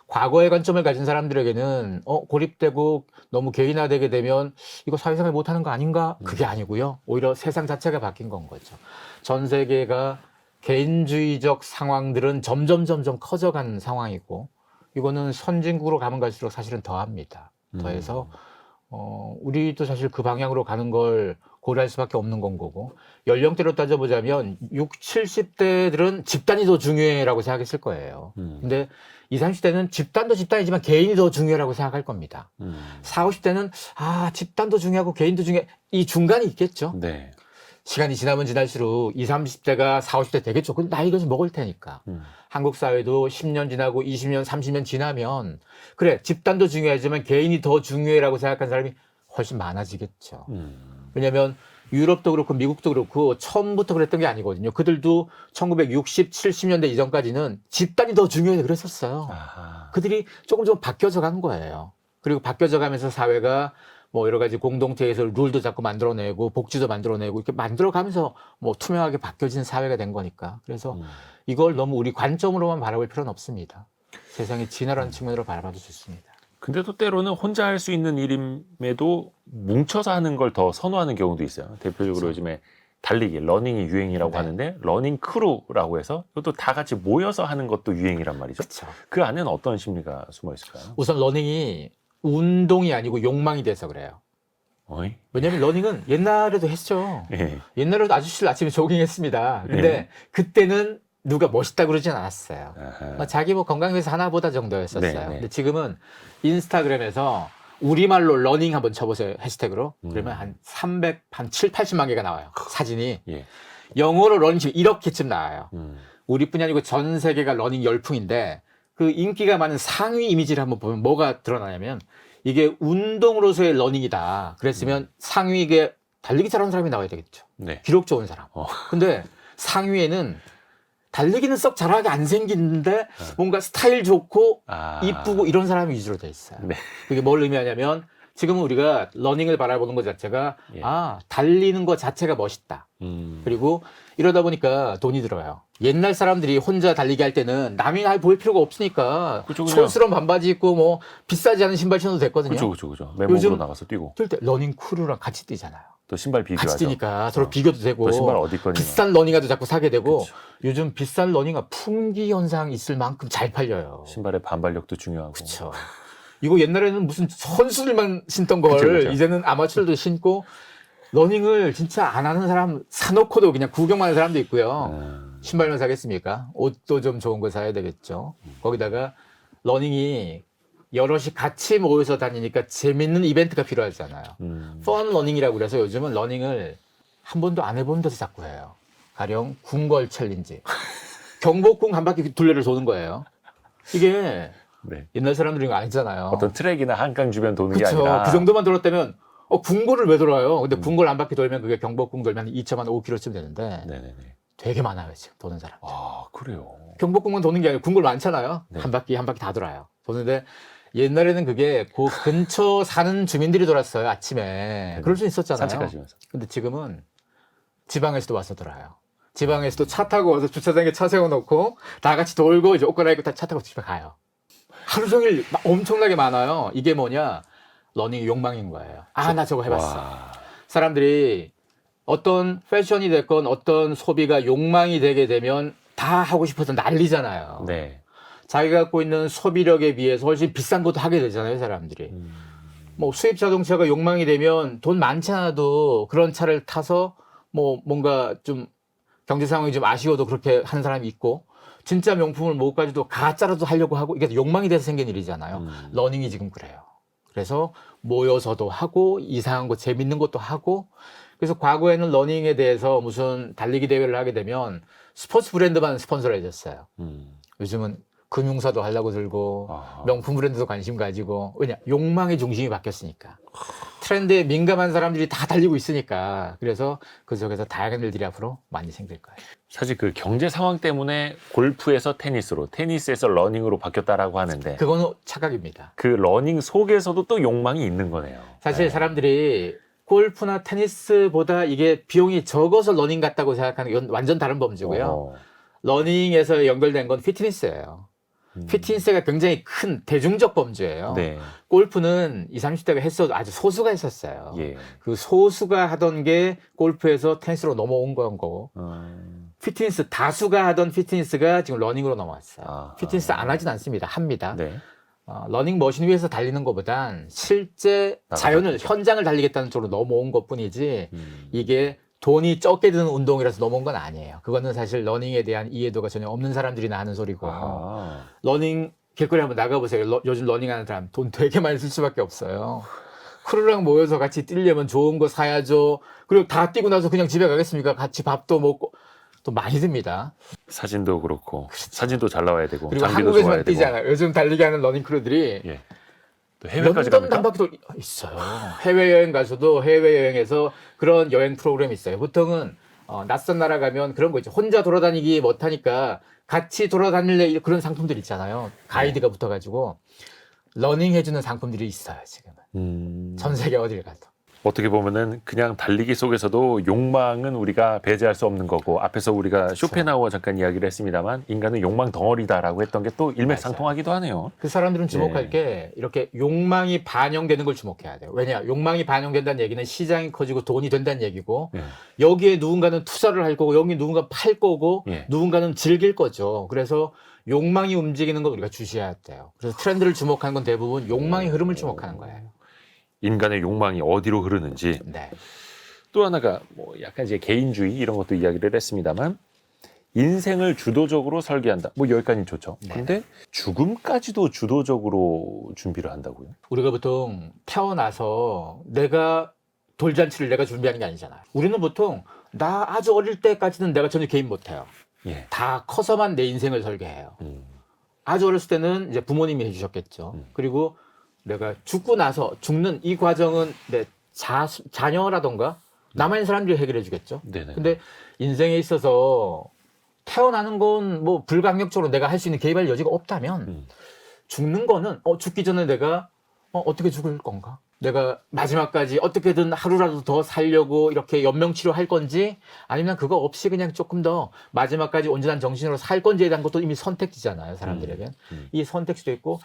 S3: 과거의 관점을 가진 사람들에게는 고립되고 너무 개인화되게 되면 이거 사회생활 못하는 거 아닌가? 그게 아니고요. 오히려 세상 자체가 바뀐 건 거죠. 전 세계가 개인주의적 상황들은 점점 커져가는 상황이고 이거는 선진국으로 가면 갈수록 사실은 더합니다. 더해서 우리도 사실 그 방향으로 가는 걸 고려할 수밖에 없는 건 거고 연령대로 따져보자면 60, 70대들은 집단이 더 중요해라고 생각했을 거예요. 근데 20, 30대는 집단도 집단이지만 개인이 더 중요하다고 생각할 겁니다. 40, 50대는 집단도 중요하고 개인도 중요해. 이 중간이 있겠죠.
S2: 네.
S3: 시간이 지나면 지날수록 20, 30대가 40, 50대 되겠죠. 근데 나이가 좀 먹을 테니까. 한국 사회도 10년 지나고 20년, 30년 지나면 그래 집단도 중요하지만 개인이 더 중요해라고 생각하는 사람이 훨씬 많아지겠죠. 왜냐하면 유럽도 그렇고 미국도 그렇고 처음부터 그랬던 게 아니거든요. 그들도 1960, 70년대 이전까지는 집단이 더 중요해 그랬었어요. 그들이 조금 바뀌어져 간 거예요. 그리고 바뀌어져 가면서 사회가 뭐 여러 가지 공동체에서 룰도 자꾸 만들어내고 복지도 만들어내고 이렇게 만들어가면서 뭐 투명하게 바뀌어진 사회가 된 거니까. 그래서 이걸 너무 우리 관점으로만 바라볼 필요는 없습니다. 세상이 진화라는 측면으로 바라봐도 좋습니다.
S2: 근데 또 때로는 혼자 할 수 있는 일임에도 뭉쳐서 하는 걸 더 선호하는 경우도 있어요. 대표적으로
S3: 그렇죠.
S2: 요즘에 달리기, 러닝이 유행이라고
S3: 네.
S2: 하는데 러닝 크루라고 해서 이것도 다 같이 모여서 하는 것도 유행이란 말이죠.
S3: 그렇죠.
S2: 그 안에는 어떤 심리가 숨어 있을까요?
S3: 우선 러닝이 운동이 아니고 욕망이 돼서 그래요.
S2: 어이?
S3: 왜냐면 러닝은 옛날에도 했죠.
S2: 예.
S3: 옛날에도 아저씨들 아침에 조깅했습니다. 근데
S2: 예.
S3: 그때는 누가 멋있다 그러진 않았어요.
S2: 아하.
S3: 자기 뭐 건강 위해서 하나보다 정도였었어요.
S2: 네, 네.
S3: 근데 지금은 인스타그램에서 우리말로 러닝 한번 쳐보세요. 해시태그로. 그러면 한 7, 80만 개가 나와요. 사진이.
S2: 예.
S3: 영어로 러닝 치면 이렇게쯤 나와요.
S2: 음.
S3: 우리뿐이 아니고 전 세계가 러닝 열풍인데 그 인기가 많은 상위 이미지를 한번 보면 뭐가 드러나냐면 이게 운동으로서의 러닝이다. 그랬으면 상위에 달리기 잘하는 사람이 나와야 되겠죠.
S2: 네.
S3: 기록 좋은 사람.
S2: 어.
S3: 근데 상위에는 달리기는 썩 잘하게 안 생기는데 뭔가 스타일 좋고
S2: 아.
S3: 이쁘고 이런 사람이 위주로 돼 있어요.
S2: 네.
S3: 그게 뭘 의미하냐면 지금은 우리가 러닝을 바라보는 것 자체가
S2: 예.
S3: 달리는 것 자체가 멋있다. 그리고 이러다 보니까 돈이 들어요. 옛날 사람들이 혼자 달리기 할 때는 남이 날 볼 필요가 없으니까
S2: 그쵸, 그냥.
S3: 촌스러운 반바지 입고 뭐 비싸지 않은 신발 신어도 됐거든요.
S2: 그죠. 맨몸으로
S3: 요즘-
S2: 나가서 뛰고
S3: 뛸 때 러닝 크루랑 같이 뛰잖아요.
S2: 또 신발 비교하죠.
S3: 같이 뛰니까 서로 비교도 되고
S2: 또 신발 어디 거니?
S3: 비싼 러닝화도 자꾸 사게 되고
S2: 그쵸.
S3: 요즘 비싼 러닝화 품귀 현상 있을 만큼 잘 팔려요.
S2: 신발의 반발력도 중요하고.
S3: 그렇죠. 이거 옛날에는 무슨 선수들만 신던 걸
S2: 그쵸.
S3: 이제는 아마추어들도 신고 러닝을 진짜 안 하는 사람 사놓고도 그냥 구경만 하는 사람도 있고요. 신발만 사겠습니까? 옷도 좀 좋은 거 사야 되겠죠. 거기다가 러닝이 여럿이 같이 모여서 다니니까 재밌는 이벤트가 필요하잖아요. 펀 러닝이라고 그래서 요즘은 러닝을 한 번도 안 해본 데서 자꾸 해요. 가령 궁궐 챌린지. 경복궁 한 바퀴 둘레를 도는 거예요. 이게
S2: 네.
S3: 옛날 사람들이 이거 아니잖아요.
S2: 어떤 트랙이나 한강 주변 도는 게
S3: 그렇죠.
S2: 아니라
S3: 그 정도만 돌았다면 궁궐을 왜 돌아요? 근데 궁궐 한 바퀴 돌면 그게 경복궁 돌면 2.5km쯤 되는데
S2: 네네네.
S3: 되게 많아요 지금 도는 사람.
S2: 아 그래요.
S3: 경복궁만 도는 게 아니고 궁궐 많잖아요.
S2: 네.
S3: 한 바퀴 다 돌아요. 도는데 옛날에는 그게 그 근처 사는 주민들이 돌았어요 아침에. 그럴 수 있었잖아요.
S2: 산책하시면서.
S3: 근데 지금은 지방에서도 와서 돌아요. 지방에서도 차 타고 와서 주차장에 차 세워놓고 다 같이 돌고 이제 옷 갈아입고 다 차 타고 집에 가요. 하루 종일 엄청나게 많아요. 이게 뭐냐? 러닝 욕망인 거예요. 나 저거 해봤어.
S2: 와.
S3: 사람들이 어떤 패션이 됐건 어떤 소비가 욕망이 되게 되면 다 하고 싶어서 난리잖아요.
S2: 네.
S3: 자기가 갖고 있는 소비력에 비해서 훨씬 비싼 것도 하게 되잖아요, 사람들이. 뭐 수입 자동차가 욕망이 되면 돈 많지 않아도 그런 차를 타서 뭐 뭔가 좀 경제 상황이 좀 아쉬워도 그렇게 하는 사람이 있고 진짜 명품을 못 가지고 가짜라도 하려고 하고 이게 욕망이 돼서 생긴 일이잖아요. 러닝이 지금 그래요. 그래서 모여서도 하고 이상한 거 재밌는 것도 하고 그래서 과거에는 러닝에 대해서 무슨 달리기 대회를 하게 되면 스포츠 브랜드만 스폰서를 해줬어요. 요즘은 금융사도 하려고 들고
S2: 아하.
S3: 명품 브랜드도 관심 가지고 왜냐 욕망의 중심이 바뀌었으니까 트렌드에 민감한 사람들이 다 달리고 있으니까 그래서 그 속에서 다양한 일들이 앞으로 많이 생길 거예요.
S2: 사실 그 경제 상황 때문에 골프에서 테니스로, 테니스에서 러닝으로 바뀌었다라고 하는데
S3: 그거는 착각입니다.
S2: 그 러닝 속에서도 또 욕망이 있는 거네요.
S3: 사실
S2: 네.
S3: 사람들이 골프나 테니스보다 이게 비용이 적어서 러닝 같다고 생각하는 건 완전 다른 범주고요.
S2: 어.
S3: 러닝에서 연결된 건 피트니스예요. 피트니스가 굉장히 큰 대중적 범주예요.
S2: 네.
S3: 골프는 20, 30대가 했어도 아주 소수가 했었어요.
S2: 예.
S3: 그 소수가 하던 게 골프에서 테니스로 넘어온 거고 피트니스 다수가 하던 피트니스가 지금 러닝으로 넘어왔어요.
S2: 아,
S3: 피트니스 안 하진 않습니다. 합니다.
S2: 네.
S3: 러닝 머신 위에서 달리는 것보단 실제 자연을 현장을 달리겠다는 쪽으로 넘어온 것뿐이지 이게 돈이 적게 드는 운동이라서 넘어온 건 아니에요. 그거는 사실 러닝에 대한 이해도가 전혀 없는 사람들이나 하는 소리고
S2: 아하.
S3: 러닝 길거리 한번 나가보세요. 요즘 러닝하는 사람 돈 되게 많이 쓸 수밖에 없어요. 크루랑 모여서 같이 뛰려면 좋은 거 사야죠. 그리고 다 뛰고 나서 그냥 집에 가겠습니까? 같이 밥도 먹고 또 많이 듭니다.
S2: 사진도 그렇고 사진도 잘 나와야 되고
S3: 그리고
S2: 장비도
S3: 한국에서만
S2: 좋아야 되고.
S3: 뛰잖아요. 요즘 달리기 하는 러닝 크루들이
S2: 예. 또 해외까지
S3: 런던
S2: 갑니까?
S3: 한 바퀴 있어요. 해외여행 가서도 해외여행에서 그런 여행 프로그램이 있어요. 보통은 낯선 나라 가면 그런 거 있죠. 혼자 돌아다니기 못하니까 같이 돌아다닐래 그런 상품들 있잖아요. 가이드가 붙어가지고 러닝 해주는 상품들이 있어요. 지금은. 전 세계 어딜 가도.
S2: 어떻게 보면은 그냥 달리기 속에서도 욕망은 우리가 배제할 수 없는 거고 앞에서 우리가 쇼펜하우어 잠깐 이야기를 했습니다만 인간은 욕망 덩어리다라고 했던 게 또 일맥상통하기도 하네요.
S3: 그 사람들은 주목할
S2: 예.
S3: 게 이렇게 욕망이 반영되는 걸 주목해야 돼요. 왜냐? 욕망이 반영된다는 얘기는 시장이 커지고 돈이 된다는 얘기고
S2: 예.
S3: 여기에 누군가는 투자를 할 거고 여기 누군가 팔 거고
S2: 예.
S3: 누군가는 즐길 거죠. 그래서 욕망이 움직이는 걸 우리가 주시해야 돼요. 그래서 트렌드를 주목하는 건 대부분 욕망의 흐름을 주목하는 거예요.
S2: 인간의 욕망이 어디로 흐르는지.
S3: 네.
S2: 또 하나가 뭐 약간 이제 개인주의 이런 것도 이야기를 했습니다만 인생을 주도적으로 설계한다. 뭐 여기까지는 좋죠.
S3: 네.
S2: 근데 죽음까지도 주도적으로 준비를 한다고요?
S3: 우리가 보통 태어나서 내가 돌잔치를 내가 준비하는 게 아니잖아요. 우리는 보통 나 아주 어릴 때까지는 내가 전혀 개입 못해요.
S2: 예.
S3: 다 커서만 내 인생을 설계해요. 아주 어렸을 때는 이제 부모님이 해주셨겠죠. 그리고 내가 죽고 나서 죽는 이 과정은 내 자녀라던가 남아있는 사람들이 해결해 주겠죠.
S2: 네네.
S3: 근데 인생에 있어서 태어나는 건 뭐 불가항력적으로 내가 할 수 있는 개입할 여지가 없다면 죽는 거는 죽기 전에 내가 어떻게 죽을 건가? 내가 마지막까지 어떻게든 하루라도 더 살려고 이렇게 연명치료할 건지 아니면 그거 없이 그냥 조금 더 마지막까지 온전한 정신으로 살 건지에 대한 것도 이미 선택지잖아요, 사람들에게. 이 선택지도 있고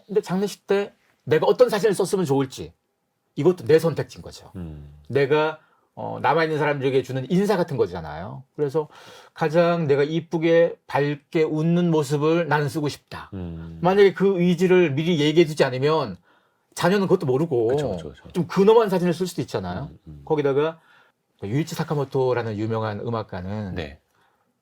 S3: 근데 장례식 때 내가 어떤 사진을 썼으면 좋을지 이것도 내 선택지인 거죠. 내가 남아있는 사람들에게 주는 인사 같은 거잖아요. 그래서 가장 내가 이쁘게 밝게 웃는 모습을 나는 쓰고 싶다. 만약에 그 의지를 미리 얘기해 주지 않으면 자녀는 그것도 모르고
S2: 그쵸.
S3: 좀 근엄한 사진을 쓸 수도 있잖아요. 거기다가 유이치 사카모토라는 유명한 음악가는
S2: 네.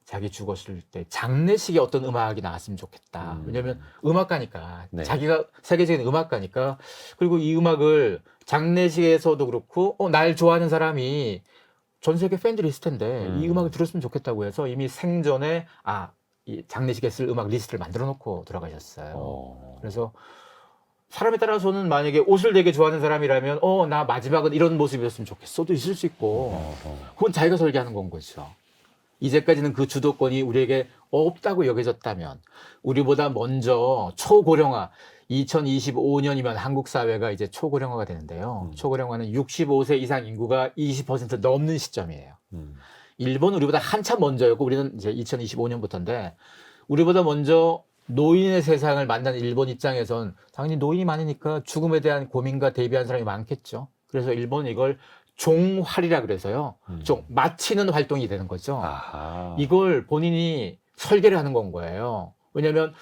S3: 자기 죽었을 때 장례식에 어떤 음악이 나왔으면 좋겠다. 왜냐하면 음악가니까
S2: 네.
S3: 자기가 세계적인 음악가니까 그리고 이 음악을 장례식에서도 그렇고 날 좋아하는 사람이 전 세계 팬들이 있을 텐데 이 음악을 들었으면 좋겠다고 해서 이미 생전에 이 장례식에 쓸 음악 리스트를 만들어 놓고 돌아가셨어요. 그래서 사람에 따라서는 만약에 옷을 되게 좋아하는 사람이라면 나 마지막은 이런 모습이었으면 좋겠어도 있을 수 있고 그건 자기가 설계하는 건 거죠. 이제까지는 그 주도권이 우리에게 없다고 여겨졌다면 우리보다 먼저 초고령화 2025년이면 한국 사회가 이제 초고령화가 되는데요. 초고령화는 65세 이상 인구가 20% 넘는 시점이에요. 일본은 우리보다 한참 먼저였고 우리는 이제 2025년부터인데 우리보다 먼저 노인의 세상을 만난 일본 입장에선 당연히 노인이 많으니까 죽음에 대한 고민과 대비한 사람이 많겠죠. 그래서 일본은 이걸 종활이라 그래서요. 좀 마치는 활동이 되는 거죠.
S2: 아하.
S3: 이걸 본인이 설계를 하는 건 거예요. 왜냐하면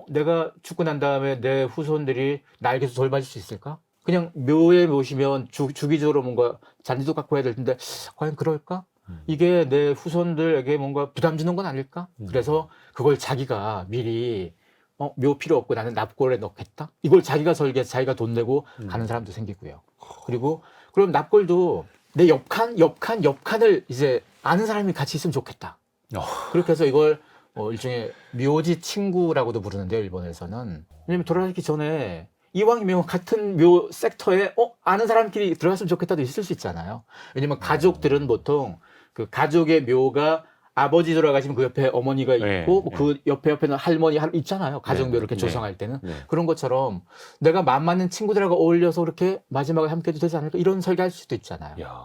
S3: 내가 죽고 난 다음에 내 후손들이 날 계속 돌봐줄 수 있을까? 그냥 묘에 모시면 주기적으로 뭔가 잔디도 갖고 해야 될 텐데 과연 그럴까? 이게 내 후손들에게 뭔가 부담 주는 건 아닐까? 그래서 그걸 자기가 미리 묘 필요 없고 나는 납골에 넣겠다? 이걸 자기가 설계해서 자기가 돈 내고 가는 사람도 생기고요. 그리고 그럼 납골도 내 옆칸을 이제 아는 사람이 같이 있으면 좋겠다. 그렇게 해서 이걸 일종의 묘지 친구라고도 부르는데요, 일본에서는. 왜냐면 돌아가기 전에 이왕이면 같은 묘 섹터에 아는 사람끼리 들어갔으면 좋겠다도 있을 수 있잖아요. 왜냐면 가족들은 보통 그 가족의 묘가 아버지 돌아가시면 그 옆에 어머니가 있고
S2: 네,
S3: 그 옆에는 할머니 있잖아요. 가정묘를 이렇게 조성할 때는 그런 것처럼 내가 맘 맞는 친구들하고 어울려서 그렇게 마지막을 함께해도 되지 않을까 이런 설계할 수도 있잖아요.
S2: 야.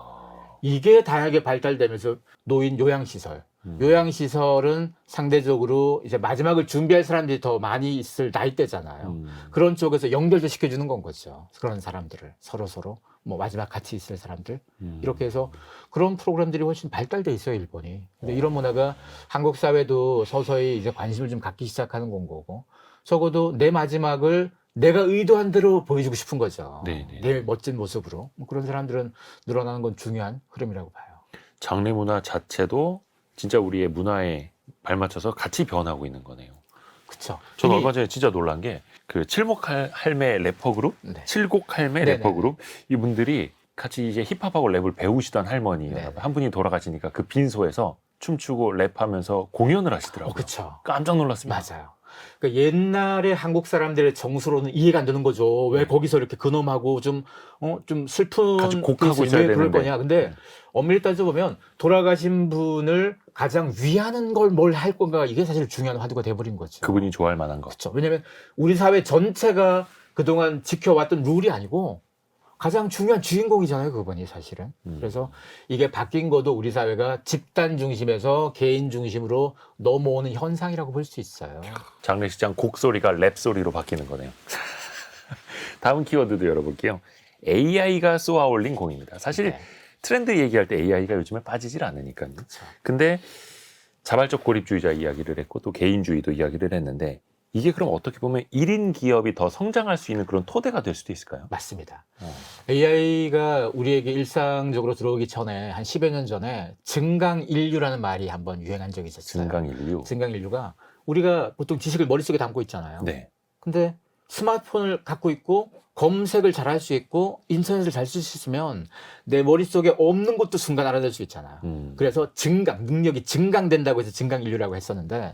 S3: 이게 다양하게 발달되면서 노인 요양시설. 요양시설은 상대적으로 이제 마지막을 준비할 사람들이 더 많이 있을 나이대잖아요. 그런 쪽에서 연결도 시켜주는 건 거죠. 그런 사람들을 서로 뭐 마지막 같이 있을 사람들 이렇게 해서 그런 프로그램들이 훨씬 발달돼 있어요, 일본이. 근데 이런 문화가 한국 사회도 서서히 이제 관심을 좀 갖기 시작하는 건 거고 적어도 내 마지막을 내가 의도한 대로 보여주고 싶은 거죠.
S2: 네네.
S3: 내 멋진 모습으로. 그런 사람들은 늘어나는 건 중요한 흐름이라고 봐요. 장례
S2: 문화 자체도 진짜 우리의 문화에 발맞춰서 같이 변하고 있는 거네요.
S3: 그렇죠.
S2: 저는 얼마 전에 진짜 놀란 게 그 칠곡 할매 래퍼 그룹,
S3: 네.
S2: 칠곡 할매
S3: 네네.
S2: 래퍼 그룹 이분들이 같이 이제 힙합하고 랩을 배우시던 할머니예요.
S3: 네.
S2: 한 분이 돌아가시니까 그 빈소에서 춤추고 랩하면서 공연을 하시더라고요.
S3: 그렇죠.
S2: 깜짝 놀랐습니다.
S3: 맞아요. 그러니까 옛날에 한국 사람들의 정서로는 이해가 안 되는 거죠. 왜 거기서 이렇게 근엄하고 좀 슬픈
S2: 같이 곡하고
S3: 게
S2: 있어야
S3: 왜 그럴
S2: 되는데.
S3: 거냐. 근데 엄밀히 따져보면 돌아가신 분을 가장 위하는 걸 뭘 할 건가 이게 사실 중요한 화두가 돼버린 거죠.
S2: 그분이 좋아할 만한 거.
S3: 그렇죠. 왜냐하면 우리 사회 전체가 그동안 지켜왔던 룰이 아니고 가장 중요한 주인공이잖아요, 그분이 사실은. 그래서 이게 바뀐 것도 우리 사회가 집단 중심에서 개인 중심으로 넘어오는 현상이라고 볼 수 있어요.
S2: 장례식장 곡소리가 랩소리로 바뀌는 거네요. 다음 키워드도 열어볼게요. AI가 쏘아 올린 공입니다. 사실
S3: 네.
S2: 트렌드 얘기할 때 AI가 요즘에 빠지질 않으니까요. 근데 자발적 고립주의자 이야기를 했고 또 개인주의도 이야기를 했는데 이게 그럼 어떻게 보면 1인 기업이 더 성장할 수 있는 그런 토대가 될 수도 있을까요?
S3: 맞습니다. AI가 우리에게 일상적으로 들어오기 전에 한 10여 년 전에 증강인류라는 말이 한번 유행한 적이 있었어요.
S2: 증강인류.
S3: 증강인류가 우리가 보통 지식을 머릿속에 담고 있잖아요.
S2: 네.
S3: 근데 스마트폰을 갖고 있고 검색을 잘 할 수 있고 인터넷을 잘 쓸 수 있으면 내 머릿속에 없는 것도 순간 알아낼 수 있잖아요. 그래서 능력이 증강된다고 해서 증강인류라고 했었는데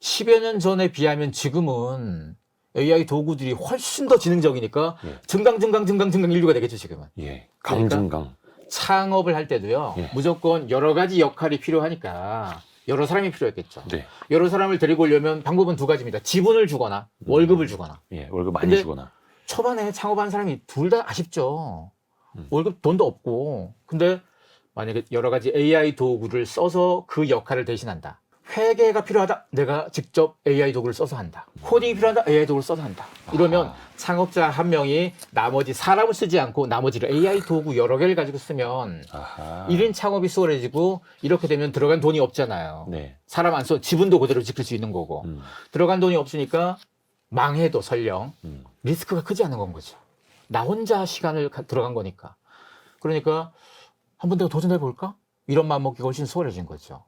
S3: 10여 년 전에 비하면 지금은 AI 도구들이 훨씬 더 지능적이니까
S2: 예.
S3: 증강인류가 되겠죠, 지금은.
S2: 예. 강증강.
S3: 그러니까 창업을 할 때도요,
S2: 예.
S3: 무조건 여러 가지 역할이 필요하니까 여러 사람이 필요했겠죠.
S2: 네.
S3: 여러 사람을 데리고 오려면 방법은 두 가지입니다. 지분을 주거나 월급을 주거나.
S2: 예. 월급 많이
S3: 근데
S2: 주거나.
S3: 초반에 창업한 사람이 둘 다 아쉽죠. 월급 돈도 없고. 근데 만약에 여러 가지 AI 도구를 써서 그 역할을 대신한다. 회계가 필요하다. 내가 직접 AI 도구를 써서 한다. 코딩이 필요하다. AI 도구를 써서 한다. 이러면 창업자 한 명이 나머지 사람을 쓰지 않고 나머지를 AI 도구 여러 개를 가지고 쓰면
S2: 아하.
S3: 1인 창업이 수월해지고 이렇게 되면 들어간 돈이 없잖아요.
S2: 네.
S3: 사람 안 써. 지분도 그대로 지킬 수 있는 거고. 들어간 돈이 없으니까 망해도 설령 리스크가 크지 않은 건 거죠. 나 혼자 시간을 들어간 거니까. 그러니까 한번 내가 도전해 볼까? 이런 마음 먹기가 훨씬 수월해진 거죠.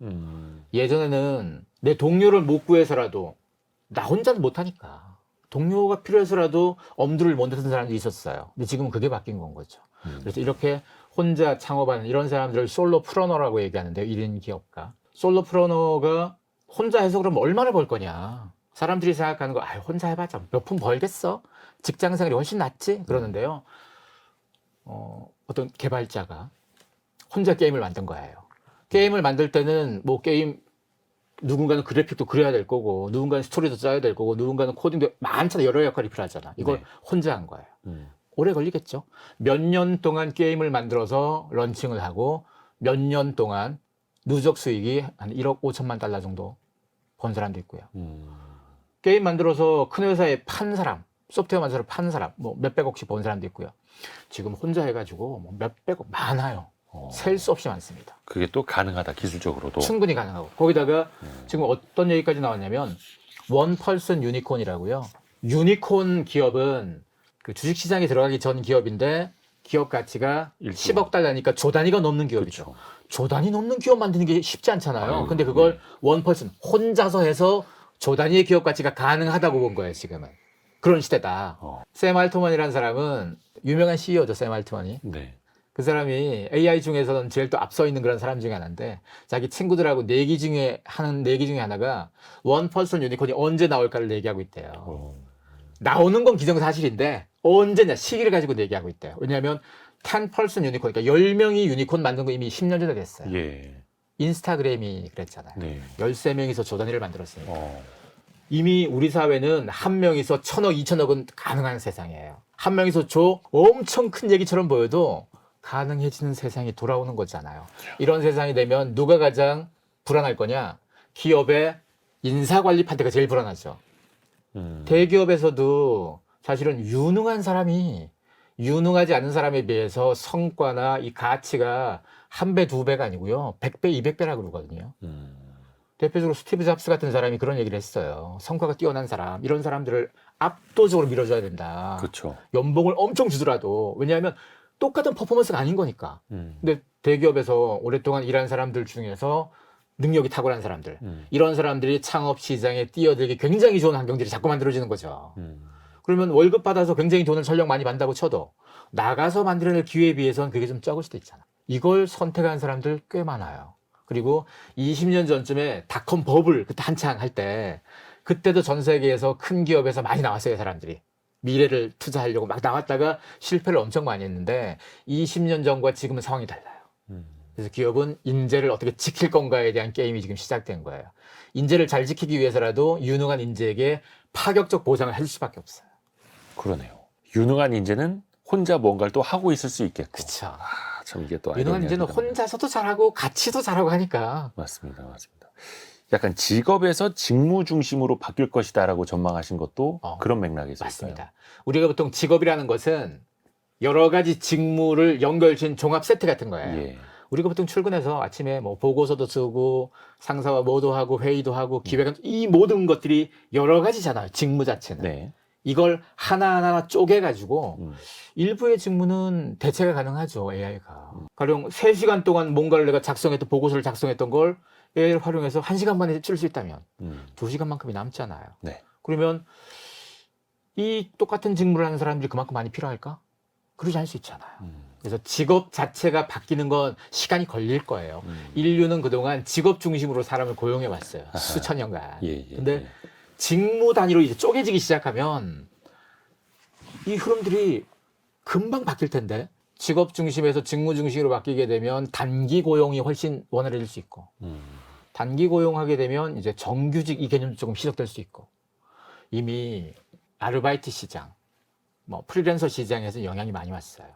S3: 예전에는 내 동료를 못 구해서라도 나 혼자는 못 하니까 동료가 필요해서라도 엄두를 못 내던 사람들이 있었어요. 근데 지금은 그게 바뀐 건 거죠. 그래서 이렇게 혼자 창업하는 이런 사람들을 솔로프러너라고 얘기하는데요. 1인 기업가. 솔로프러너가 혼자 해서 그러면 얼마나 벌 거냐. 사람들이 생각하는 거, 혼자 해봤자 몇 푼 벌겠어? 직장 생활이 훨씬 낫지? 그러는데요. 어떤 개발자가 혼자 게임을 만든 거예요. 게임을 만들 때는 뭐 게임 누군가는 그래픽도 그려야 될 거고 누군가는 스토리도 짜야 될 거고 누군가는 코딩도 많잖아. 여러 역할이 필요하잖아. 이걸
S2: 네.
S3: 혼자 한 거예요. 오래 걸리겠죠. 몇 년 동안 게임을 만들어서 런칭을 하고 몇 년 동안 누적 수익이 한 1억 5천만 달러 정도 번 사람도 있고요. 게임 만들어서 큰 회사에 판 사람, 소프트웨어 만들어서 판 사람, 뭐 몇백억씩 번 사람도 있고요. 지금 혼자 해가지고 뭐 몇백억 많아요. 셀 수 없이 많습니다.
S2: 그게 또 가능하다, 기술적으로도.
S3: 충분히 가능하고. 거기다가 지금 어떤 얘기까지 나왔냐면 원펄슨 유니콘이라고요. 유니콘 기업은 그 주식시장에 들어가기 전 기업인데 기업 가치가 10억 달러니까 조 단위가 넘는 기업이죠.
S2: 그쵸.
S3: 조 단위 넘는 기업 만드는 게 쉽지 않잖아요.
S2: 아유,
S3: 근데 그걸 원펄슨 혼자서 해서 조 단위의 기업 가치가 가능하다고 본 거예요, 지금은. 그런 시대다. 샘 알트만이라는 사람은 유명한 CEO죠, 샘 알트만이.
S2: 네.
S3: 그 사람이 AI 중에서는 제일 또 앞서 있는 그런 사람 중에 하나인데 자기 친구들하고 내기 중에 하나가 원펄슨 유니콘이 언제 나올까를 내기하고 있대요. 나오는 건 기정사실인데 언제냐 시기를 가지고 내기하고 있대요. 왜냐하면 10펄슨 유니콘, 그러니까 10명이 유니콘 만든 거 이미 10년 전에 됐어요.
S2: 예.
S3: 인스타그램이 그랬잖아요.
S2: 네.
S3: 13명이서 조 단위를 만들었으니까. 이미 우리 사회는 한 명이서 1,000억, 2,000억은 가능한 세상이에요. 한 명이서 조 엄청 큰 얘기처럼 보여도 가능해지는 세상이 돌아오는 거잖아요. 이런 세상이 되면 누가 가장 불안할 거냐? 기업의 인사관리 판대가 제일 불안하죠. 대기업에서도 사실은 유능한 사람이 유능하지 않은 사람에 비해서 성과나 이 가치가 1배, 2배가 아니고요. 100배, 200배라고 그러거든요. 대표적으로 스티브 잡스 같은 사람이 그런 얘기를 했어요. 성과가 뛰어난 사람, 이런 사람들을 압도적으로 밀어줘야 된다.
S2: 그렇죠.
S3: 연봉을 엄청 주더라도. 왜냐하면 똑같은 퍼포먼스가 아닌 거니까. 근데 대기업에서 오랫동안 일한 사람들 중에서 능력이 탁월한 사람들, 이런 사람들이 창업 시장에 뛰어들기 굉장히 좋은 환경들이 자꾸 만들어지는 거죠. 그러면 월급 받아서 굉장히 돈을 설령 많이 받는다고 쳐도 나가서 만들어낼 기회에 비해서는 그게 좀 적을 수도 있잖아. 이걸 선택한 사람들 꽤 많아요. 그리고 20년 전쯤에 닷컴 버블 그때 한창 할 때 그때도 전 세계에서 큰 기업에서 많이 나왔어요, 사람들이. 미래를 투자하려고 막 나왔다가 실패를 엄청 많이 했는데 20년 전과 지금은 상황이 달라요. 그래서 기업은 인재를 어떻게 지킬 건가에 대한 게임이 지금 시작된 거예요. 인재를 잘 지키기 위해서라도 유능한 인재에게 파격적 보상을 해줄 수밖에 없어요.
S2: 그러네요. 유능한 인재는 혼자 뭔가를 또 하고 있을 수 있겠고.
S3: 그쵸.
S2: 아, 참 이게 또
S3: 윤호는 이제는
S2: 아이러니하기도 합니다.
S3: 혼자서도 잘하고 같이도 잘하고 하니까.
S2: 맞습니다. 약간 직업에서 직무 중심으로 바뀔 것이다라고 전망하신 것도 그런 맥락에서
S3: 맞습니다. 우리가 보통 직업이라는 것은 여러 가지 직무를 연결시킨 종합 세트 같은 거예요.
S2: 예.
S3: 우리가 보통 출근해서 아침에 뭐 보고서도 쓰고 상사와 뭐도 하고 회의도 하고 기획안 이 모든 것들이 여러 가지잖아요. 직무 자체는.
S2: 네.
S3: 이걸 하나하나 쪼개가지고 일부의 직무는 대체가 가능하죠. AI가. 가령 3시간 동안 뭔가를 내가 작성했던 보고서를 작성했던 걸 AI를 활용해서 1시간 만에 쓸 수 있다면 2시간만큼이 남잖아요.
S2: 네.
S3: 그러면 이 똑같은 직무를 하는 사람들이 그만큼 많이 필요할까? 그러지 않을 수 있잖아요. 그래서 직업 자체가 바뀌는 건 시간이 걸릴 거예요. 인류는 그동안 직업 중심으로 사람을 고용해 왔어요. 수천 년간. 근데 직무 단위로 이제 쪼개지기 시작하면 이 흐름들이 금방 바뀔 텐데 직업 중심에서 직무 중심으로 바뀌게 되면 단기 고용이 훨씬 원활해질 수 있고 단기 고용하게 되면 이제 정규직 이 개념도 조금 희석될 수 있고 이미 아르바이트 시장, 뭐 프리랜서 시장에서 영향이 많이 왔어요.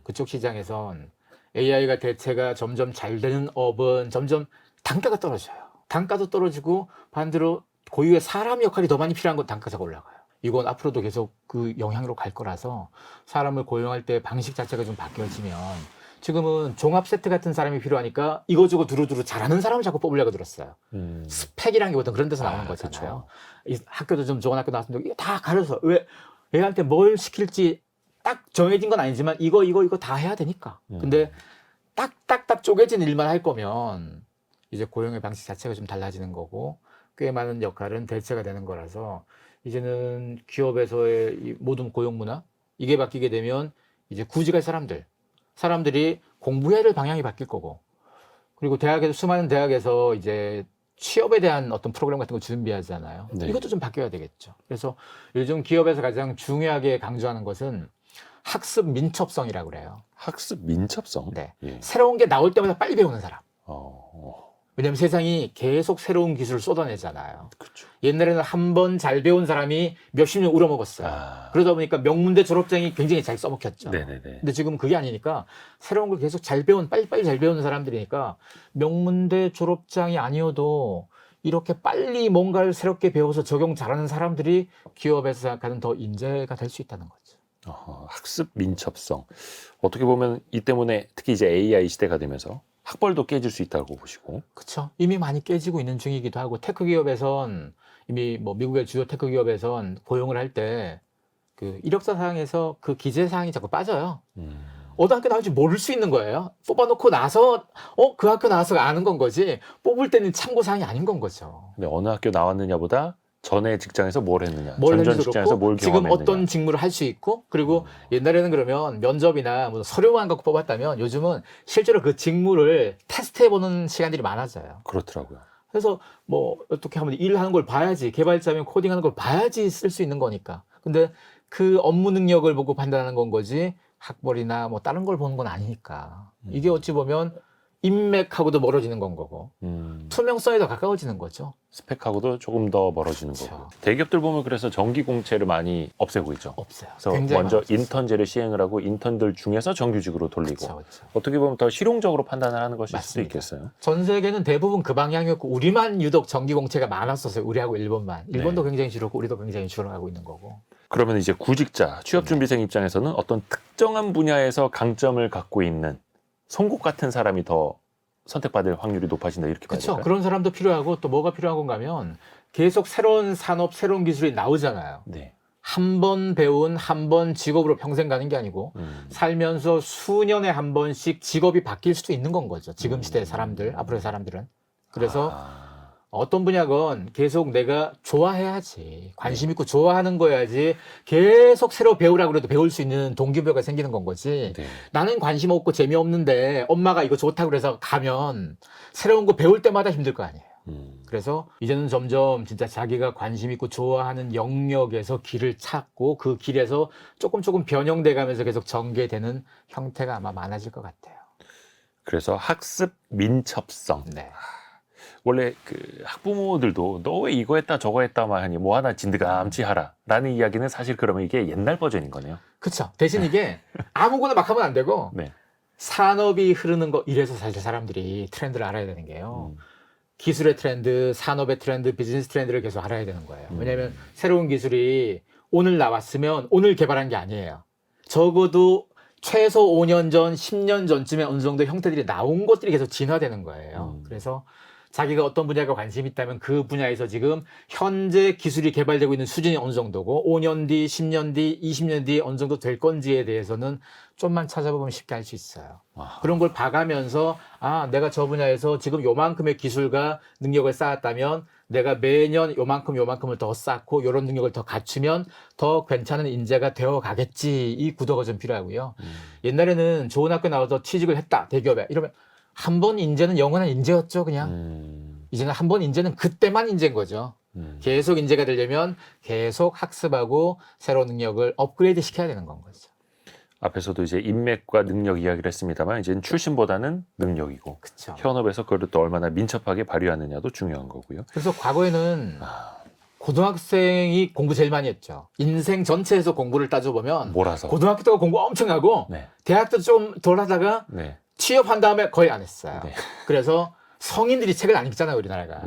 S3: 그쪽 시장에선 AI가 대체가 점점 잘 되는 업은 점점 단가가 떨어져요. 단가도 떨어지고 반대로 고유의 사람 역할이 더 많이 필요한 건 단가가 올라가요. 이건 앞으로도 계속 그 영향으로 갈 거라서 사람을 고용할 때 방식 자체가 좀 바뀌어지면 지금은 종합 세트 같은 사람이 필요하니까 이거저거 두루두루 잘하는 사람을 자꾸 뽑으려고 들었어요. 스펙이라는 게 보통 그런 데서 나오는 거잖아요. 이 학교도 좀 좋은 학교 나왔으면 이거 다 가려서 왜 애한테 뭘 시킬지 딱 정해진 건 아니지만 이거 다 해야 되니까. 근데 딱딱딱 쪼개진 일만 할 거면 이제 고용의 방식 자체가 좀 달라지는 거고 꽤 많은 역할은 대체가 되는 거라서 이제는 기업에서의 이 모든 고용 문화 이게 바뀌게 되면 이제 굳이 갈 사람들이 공부해야 될 방향이 바뀔 거고 그리고 대학에서 수많은 대학에서 이제 취업에 대한 어떤 프로그램 같은 거 준비하잖아요.
S2: 네.
S3: 이것도 좀 바뀌어야 되겠죠. 그래서 요즘 기업에서 가장 중요하게 강조하는 것은 학습 민첩성이라고 그래요.
S2: 학습 민첩성.
S3: 네.
S2: 예.
S3: 새로운 게 나올 때마다 빨리 배우는 사람.
S2: 어.
S3: 왜냐하면 세상이 계속 새로운 기술을 쏟아내잖아요.
S2: 그렇죠.
S3: 옛날에는 한 번 잘 배운 사람이 몇십 년 우러먹었어요. 그러다 보니까 명문대 졸업장이 굉장히 잘 써먹혔죠.
S2: 네네네.
S3: 근데 지금 그게 아니니까 새로운 걸 계속 빨리빨리 잘 배우는 사람들이니까 명문대 졸업장이 아니어도 이렇게 빨리 뭔가를 새롭게 배워서 적용 잘하는 사람들이 기업에서 생각하는 더 인재가 될 수 있다는 거죠.
S2: 학습 민첩성. 어떻게 보면 이 때문에 특히 이제 AI 시대가 되면서 학벌도 깨질 수 있다고 보시고.
S3: 그렇죠. 이미 많이 깨지고 있는 중이기도 하고 테크 기업에선 이미 뭐 미국의 주요 테크 기업에선 고용을 할 때 그 이력서 사항에서 그 기재 사항이 자꾸 빠져요. 어느 학교 나올지 모를 수 있는 거예요. 뽑아놓고 나서 그 학교 나와서 아는 건 거지 뽑을 때는 참고 사항이 아닌 건 거죠.
S2: 근데 어느 학교 나왔느냐보다 전에 직장에서 뭘 했느냐,
S3: 뭘
S2: 전전
S3: 했는지도
S2: 직장에서
S3: 그렇고
S2: 뭘
S3: 지금
S2: 경험했느냐.
S3: 어떤 직무를 할 수 있고 그리고 옛날에는 그러면 면접이나 뭐 서류만 갖고 뽑았다면 요즘은 실제로 그 직무를 테스트해보는 시간들이 많아져요.
S2: 그렇더라고요.
S3: 그래서 뭐 어떻게 하면 일하는 걸 봐야지 개발자면 코딩하는 걸 봐야지 쓸 수 있는 거니까. 근데 그 업무 능력을 보고 판단하는 건 거지 학벌이나 뭐 다른 걸 보는 건 아니니까. 이게 어찌 보면 인맥하고도 멀어지는 건 거고 투명성에 더 가까워지는 거죠.
S2: 스펙하고도 조금 더 멀어지는
S3: 그렇죠.
S2: 거고. 대기업들 보면 그래서 정기 공채를 많이 없애고 있죠.
S3: 없어요.
S2: 그래서
S3: 굉장히
S2: 먼저
S3: 많이 없었어요.
S2: 인턴제를 시행을 하고 인턴들 중에서 정규직으로 돌리고
S3: 그렇죠.
S2: 어떻게 보면 더 실용적으로 판단을 하는 것일 수도
S3: 맞습니다.
S2: 있겠어요.
S3: 전 세계는 대부분 그 방향이었고 우리만 유독 정기 공채가 많았었어요. 우리하고 일본만. 일본도 굉장히 줄었고 우리도 굉장히 줄어가고 있는 거고.
S2: 그러면 이제 구직자, 취업준비생 입장에서는 어떤 특정한 분야에서 강점을 갖고 있는 송곳 같은 사람이 더 선택받을 확률이 높아진다 이렇게 봐야
S3: 그렇죠.
S2: 될까요?
S3: 그런 사람도 필요하고 또 뭐가 필요한 건가 하면 계속 새로운 산업, 새로운 기술이 나오잖아요.
S2: 네.
S3: 한 번 배운 한 번 직업으로 평생 가는 게 아니고 살면서 수년에 한 번씩 직업이 바뀔 수도 있는 건 거죠. 지금 시대의 사람들, 앞으로의 사람들은. 그래서 어떤 분야건 계속 내가 좋아해야지. 관심 있고 좋아하는 거야지. 계속 새로 배우라고 그래도 배울 수 있는 동기부여가 생기는 건 거지.
S2: 네.
S3: 나는 관심 없고 재미없는데 엄마가 이거 좋다고 그래서 가면 새로운 거 배울 때마다 힘들 거 아니에요. 그래서 이제는 점점 진짜 자기가 관심 있고 좋아하는 영역에서 길을 찾고 그 길에서 조금 변형돼 가면서 계속 전개되는 형태가 아마 많아질 것 같아요.
S2: 그래서 학습 민첩성.
S3: 네.
S2: 원래 그 학부모들도 너 왜 이거 했다 저거 했다 막 하니 뭐 하나 진드감치 하라라는 이야기는 사실 그러면 이게 옛날 버전인 거네요.
S3: 그렇죠. 대신 이게 아무거나 막 하면 안 되고
S2: 네.
S3: 산업이 흐르는 거 이래서 사실 사람들이 트렌드를 알아야 되는 게요. 기술의 트렌드, 산업의 트렌드, 비즈니스 트렌드를 계속 알아야 되는 거예요. 왜냐하면 새로운 기술이 오늘 나왔으면 오늘 개발한 게 아니에요. 적어도 최소 5년 전, 10년 전쯤에 어느 정도 형태들이 나온 것들이 계속 진화되는 거예요. 그래서 자기가 어떤 분야가 관심이 있다면 그 분야에서 지금 현재 기술이 개발되고 있는 수준이 어느 정도고 5년 뒤, 10년 뒤, 20년 뒤에 어느 정도 될 건지에 대해서는 좀만 찾아보면 쉽게 알 수 있어요. 그런 걸 봐가면서 아, 내가 저 분야에서 지금 요만큼의 기술과 능력을 쌓았다면 내가 매년 요만큼을 더 쌓고 이런 능력을 더 갖추면 더 괜찮은 인재가 되어 가겠지. 이 구도가 좀 필요하고요. 옛날에는 좋은 학교 나와서 취직을 했다. 대기업에. 이러면 한 번 인재는 영원한 인재였죠. 그냥. 이제는 한 번 인재는 그때만 인재인 거죠. 계속 인재가 되려면 계속 학습하고 새로운 능력을 업그레이드 시켜야 되는 건 거죠.
S2: 앞에서도 이제 인맥과 능력 이야기를 했습니다만 이제는 출신보다는 능력이고
S3: 그렇죠.
S2: 현업에서 그걸 또 얼마나 민첩하게 발휘하느냐도 중요한 거고요.
S3: 그래서 과거에는 고등학생이 공부 제일 많이 했죠. 인생 전체에서 공부를 따져보면
S2: 몰아서.
S3: 고등학교 때가 공부 엄청 하고
S2: 네.
S3: 대학도 좀 덜 하다가
S2: 네.
S3: 취업한 다음에 거의 안 했어요.
S2: 네.
S3: 그래서 성인들이 책을 안 읽잖아요, 우리나라가.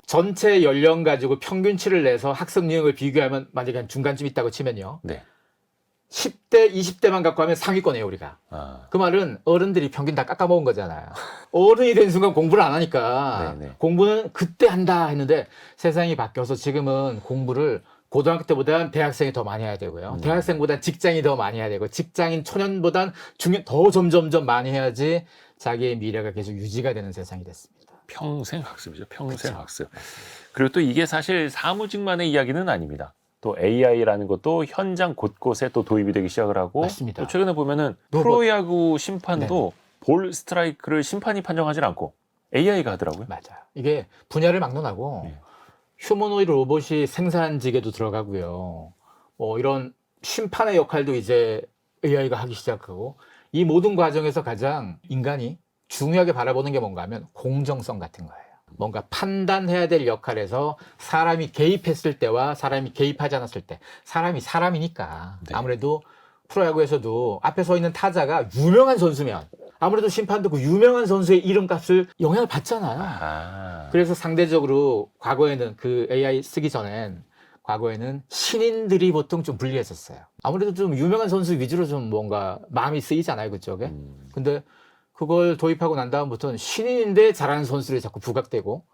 S3: 전체 연령 가지고 평균치를 내서 학습 능력을 비교하면 만약에 한 중간쯤 있다고 치면요.
S2: 네.
S3: 10대, 20대만 갖고 하면 상위권이에요, 우리가. 그 말은 어른들이 평균 다 깎아먹은 거잖아요. 어른이 된 순간 공부를 안 하니까
S2: 네네.
S3: 공부는 그때 한다 했는데 세상이 바뀌어서 지금은 공부를 고등학교 때보다 대학생이 더 많이 해야 되고요. 대학생보다 직장이 더 많이 해야 되고 직장인 초년보단 중년 더 점점점 많이 해야지 자기의 미래가 계속 유지가 되는 세상이 됐습니다.
S2: 평생 학습이죠. 평생
S3: 그쵸.
S2: 학습. 그리고 또 이게 사실 사무직만의 이야기는 아닙니다. 또 AI라는 것도 현장 곳곳에 또 도입이 되기 시작을 하고
S3: 맞습니다.
S2: 또 최근에 보면은 프로야구 심판도 볼 스트라이크를 심판이 판정하지 않고 AI가 하더라고요.
S3: 맞아요. 이게 분야를 막론하고
S2: 네.
S3: 휴머노이드 로봇이 생산직에도 들어가고요. 뭐 이런 심판의 역할도 이제 AI가 하기 시작하고 이 모든 과정에서 가장 인간이 중요하게 바라보는 게 뭔가 하면 공정성 같은 거예요. 뭔가 판단해야 될 역할에서 사람이 개입했을 때와 사람이 개입하지 않았을 때 사람이 사람이니까
S2: 네.
S3: 아무래도 프로야구에서도 앞에 서 있는 타자가 유명한 선수면 아무래도 심판도 그 유명한 선수의 이름값을 영향을 받잖아요.
S2: 아.
S3: 그래서 상대적으로 과거에는 그 AI 쓰기 전엔 과거에는 신인들이 보통 좀 불리했었어요. 아무래도 좀 유명한 선수 위주로 좀 뭔가 마음이 쓰이잖아요, 그쪽에. 근데 그걸 도입하고 난 다음부터는 신인인데 잘하는 선수들이 자꾸 부각되고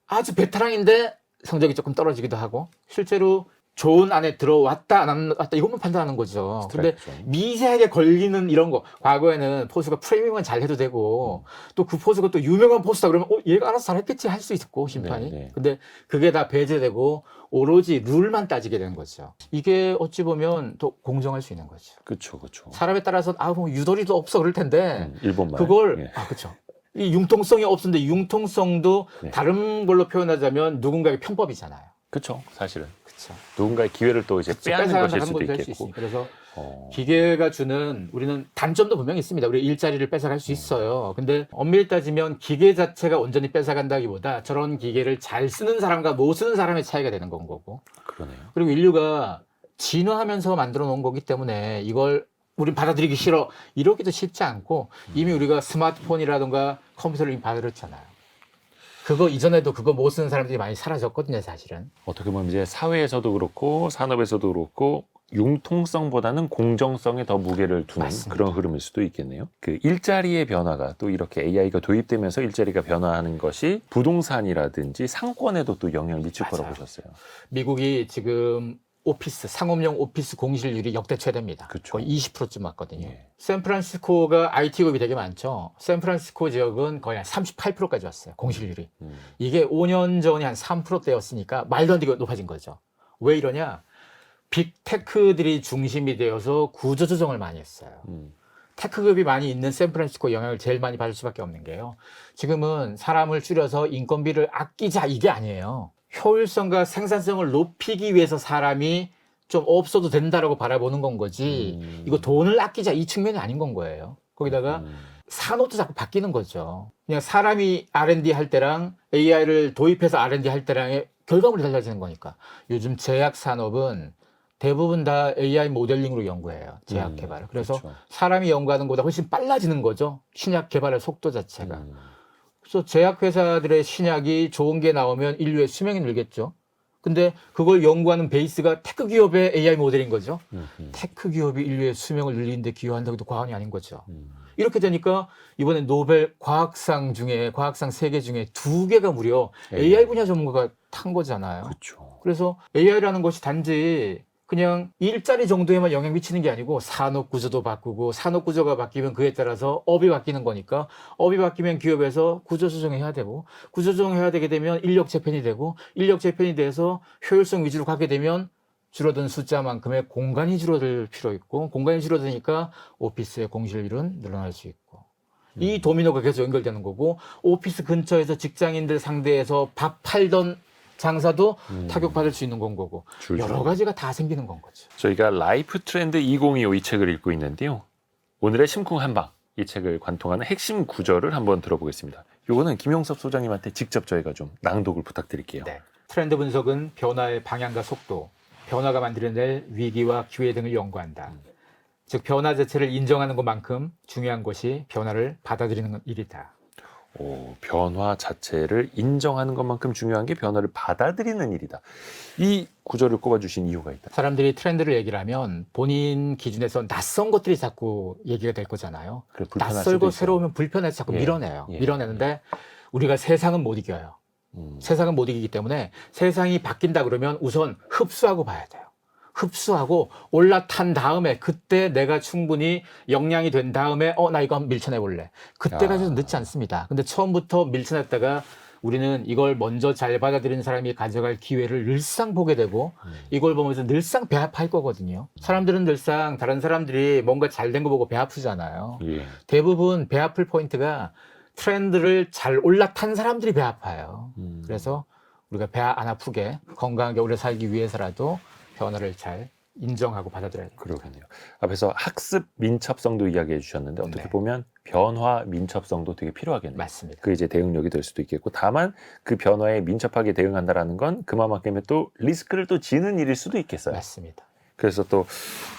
S3: 아주 베테랑인데 성적이 조금 떨어지기도 하고 실제로 좋은 안에 들어왔다 안 왔다 이것만 판단하는 거죠. 근데 미세하게 걸리는 이런 거 과거에는 포수가 프레이밍만 잘 해도 되고 또 그 포수가 또 유명한 포수다 그러면 얘가 알아서 잘했겠지 할 수 있고 심판이.
S2: 네.
S3: 근데 그게 다 배제되고 오로지 룰만 따지게 되는 거죠. 이게 어찌 보면 또 공정할 수 있는 거죠.
S2: 그렇죠, 그렇죠.
S3: 사람에 따라서 뭐 유도리도 없어 그럴 텐데
S2: 일본말.
S3: 그걸
S2: 예.
S3: 그렇죠. 이 융통성이 없는데 융통성도
S2: 네.
S3: 다른 걸로 표현하자면 누군가의 편법이잖아요.
S2: 그렇죠, 사실은.
S3: 그렇죠.
S2: 누군가의 기회를 또 이제 빼앗는 것일 수도
S3: 할수
S2: 있겠고.
S3: 있으니까. 그래서 기계가 주는 우리는 단점도 분명히 있습니다. 우리 일자리를 뺏어갈 수 있어요. 근데 엄밀히 따지면 기계 자체가 온전히 뺏어간다기보다 저런 기계를 잘 쓰는 사람과 못 쓰는 사람의 차이가 되는 건 거고.
S2: 그러네요.
S3: 그리고 인류가 진화하면서 만들어 놓은 거기 때문에 이걸 우린 받아들이기 싫어 이러기도 쉽지 않고 이미 우리가 스마트폰이라든가 컴퓨터를 이미 받아들였잖아요. 그거 이전에도 그거 못 쓰는 사람들이 많이 사라졌거든요, 사실은.
S2: 어떻게 보면 이제 사회에서도 그렇고 산업에서도 그렇고 융통성보다는 공정성에 더 무게를 두는
S3: 맞습니다.
S2: 그런 흐름일 수도 있겠네요. 그 일자리의 변화가 또 이렇게 AI가 도입되면서 일자리가 변화하는 것이 부동산이라든지 상권에도 또 영향을 미칠
S3: 맞아요.
S2: 거라고 보셨어요.
S3: 미국이 지금 오피스, 상업용 오피스 공실률이 역대 최대입니다.
S2: 그쵸.
S3: 거의 20%쯤 왔거든요.
S2: 예.
S3: 샌프란시스코가 IT급이 되게 많죠. 샌프란시스코 지역은 거의 한 38%까지 왔어요. 공실률이. 이게 5년 전이 한 3%대였으니까 말도 안 되게 높아진 거죠. 왜 이러냐? 빅테크들이 중심이 되어서 구조조정을 많이 했어요. 테크급이 많이 있는 샌프란시스코 영향을 제일 많이 받을 수밖에 없는 게요. 지금은 사람을 줄여서 인건비를 아끼자 이게 아니에요. 효율성과 생산성을 높이기 위해서 사람이 좀 없어도 된다라고 바라보는 건 거지 이거 돈을 아끼자 이 측면이 아닌 건 거예요. 거기다가 산업도 자꾸 바뀌는 거죠. 그냥 사람이 R&D 할 때랑 AI를 도입해서 R&D 할 때랑의 결과물이 달라지는 거니까. 요즘 제약 산업은 대부분 다 AI 모델링으로 연구해요. 제약 개발을. 그래서
S2: 그렇죠.
S3: 사람이 연구하는 것보다 훨씬 빨라지는 거죠. 신약 개발의 속도 자체가. 그래서 제약회사들의 신약이 좋은 게 나오면 인류의 수명이 늘겠죠. 근데 그걸 연구하는 베이스가 테크 기업의 AI 모델인 거죠. 테크 기업이 인류의 수명을 늘리는데 기여한다고 해도 과언이 아닌 거죠. 이렇게 되니까 이번에 노벨 과학상 중에, 과학상 3개 중에 2개가 무려 AI 분야 전문가가 탄 거잖아요.
S2: 그렇죠.
S3: 그래서 AI라는 것이 단지 그냥 일자리 정도에만 영향 미치는 게 아니고 산업 구조도 바꾸고, 산업 구조가 바뀌면 그에 따라서 업이 바뀌는 거니까, 업이 바뀌면 기업에서 구조 조정해야 되고, 구조 조정해야 되게 되면 인력 재편이 되고, 인력 재편이 돼서 효율성 위주로 가게 되면 줄어든 숫자만큼의 공간이 줄어들 필요 있고, 공간이 줄어드니까 오피스의 공실률은 늘어날 수 있고, 이 도미노가 계속 연결되는 거고, 오피스 근처에서 직장인들 상대해서 밥 팔던 장사도 타격받을 수 있는 건 거고, 여러 가지가 다 생기는 건 거죠.
S2: 저희가 라이프 트렌드 2025 이 책을 읽고 있는데요. 오늘의 심쿵 한방, 이 책을 관통하는 핵심 구절을 한번 들어보겠습니다. 요거는 김용섭 소장님한테 직접 저희가 좀 낭독을 부탁드릴게요.
S3: 네. 트렌드 분석은 변화의 방향과 속도, 변화가 만들어낼 위기와 기회 등을 연구한다. 즉 변화 자체를 인정하는 것만큼 중요한 것이 변화를 받아들이는 일이다.
S2: 변화 자체를 인정하는 것만큼 중요한 게 변화를 받아들이는 일이다. 이 구절을 꼽아주신 이유가 있다.
S3: 사람들이 트렌드를 얘기를 하면 본인 기준에서 낯선 것들이 자꾸 얘기가 될 거잖아요.
S2: 그래, 불편할 수도
S3: 낯설고
S2: 있어요.
S3: 새로우면 불편해서 자꾸 밀어내요.
S2: 예.
S3: 밀어내는데 우리가 세상은 못 이겨요. 세상은 못 이기기 때문에 세상이 바뀐다 그러면 우선 흡수하고 봐야 돼요. 흡수하고 올라탄 다음에 그때 내가 충분히 역량이 된 다음에 나 이거 한번 밀쳐내 볼래. 그때가 좀 늦지 않습니다. 근데 처음부터 밀쳐냈다가 우리는 이걸 먼저 잘 받아들이는 사람이 가져갈 기회를 늘상 보게 되고 이걸 보면서 늘상 배 아파할 거거든요. 사람들은 늘상 다른 사람들이 뭔가 잘 된 거 보고 배 아프잖아요.
S2: 예.
S3: 대부분 배 아플 포인트가 트렌드를 잘 올라탄 사람들이 배 아파요. 그래서 우리가 배 안 아프게 건강하게 오래 살기 위해서라도 변화를 잘 인정하고 받아들여야 돼요.
S2: 그러겠네요. 앞에서 학습 민첩성도 이야기해 주셨는데 어떻게
S3: 네.
S2: 보면 변화 민첩성도 되게 필요하겠네요.
S3: 맞습니다.
S2: 그 이제 대응력이 될 수도 있겠고, 다만 그 변화에 민첩하게 대응한다라는 건 그만큼의 또 리스크를 또 지는 일일 수도 있겠어요.
S3: 맞습니다.
S2: 그래서 또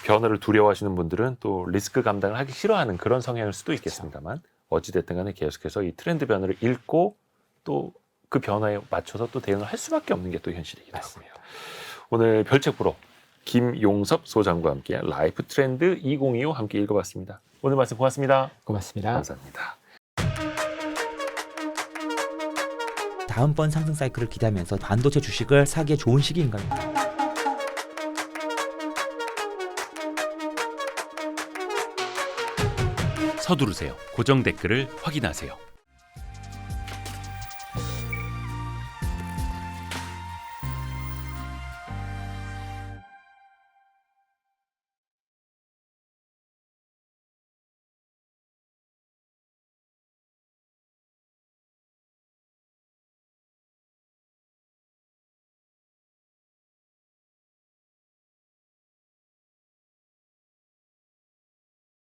S2: 변화를 두려워하시는 분들은 또 리스크 감당을 하기 싫어하는 그런 성향일 수도 있겠습니다만, 어찌됐든 간에 계속해서 이 트렌드 변화를 읽고 또 그 변화에 맞춰서 또 대응을 할 수밖에 없는 게 또 현실이기도 하고요. 오늘 별책 프로 김용섭 소장과 함께 라이프 트렌드 2025 함께 읽어봤습니다. 오늘 말씀 고맙습니다.
S3: 고맙습니다.
S2: 감사합니다.
S1: 다음번 상승 사이클을 기대하면서 반도체 주식을 사기에 좋은 시기인가요?
S2: 서두르세요. 고정 댓글을 확인하세요.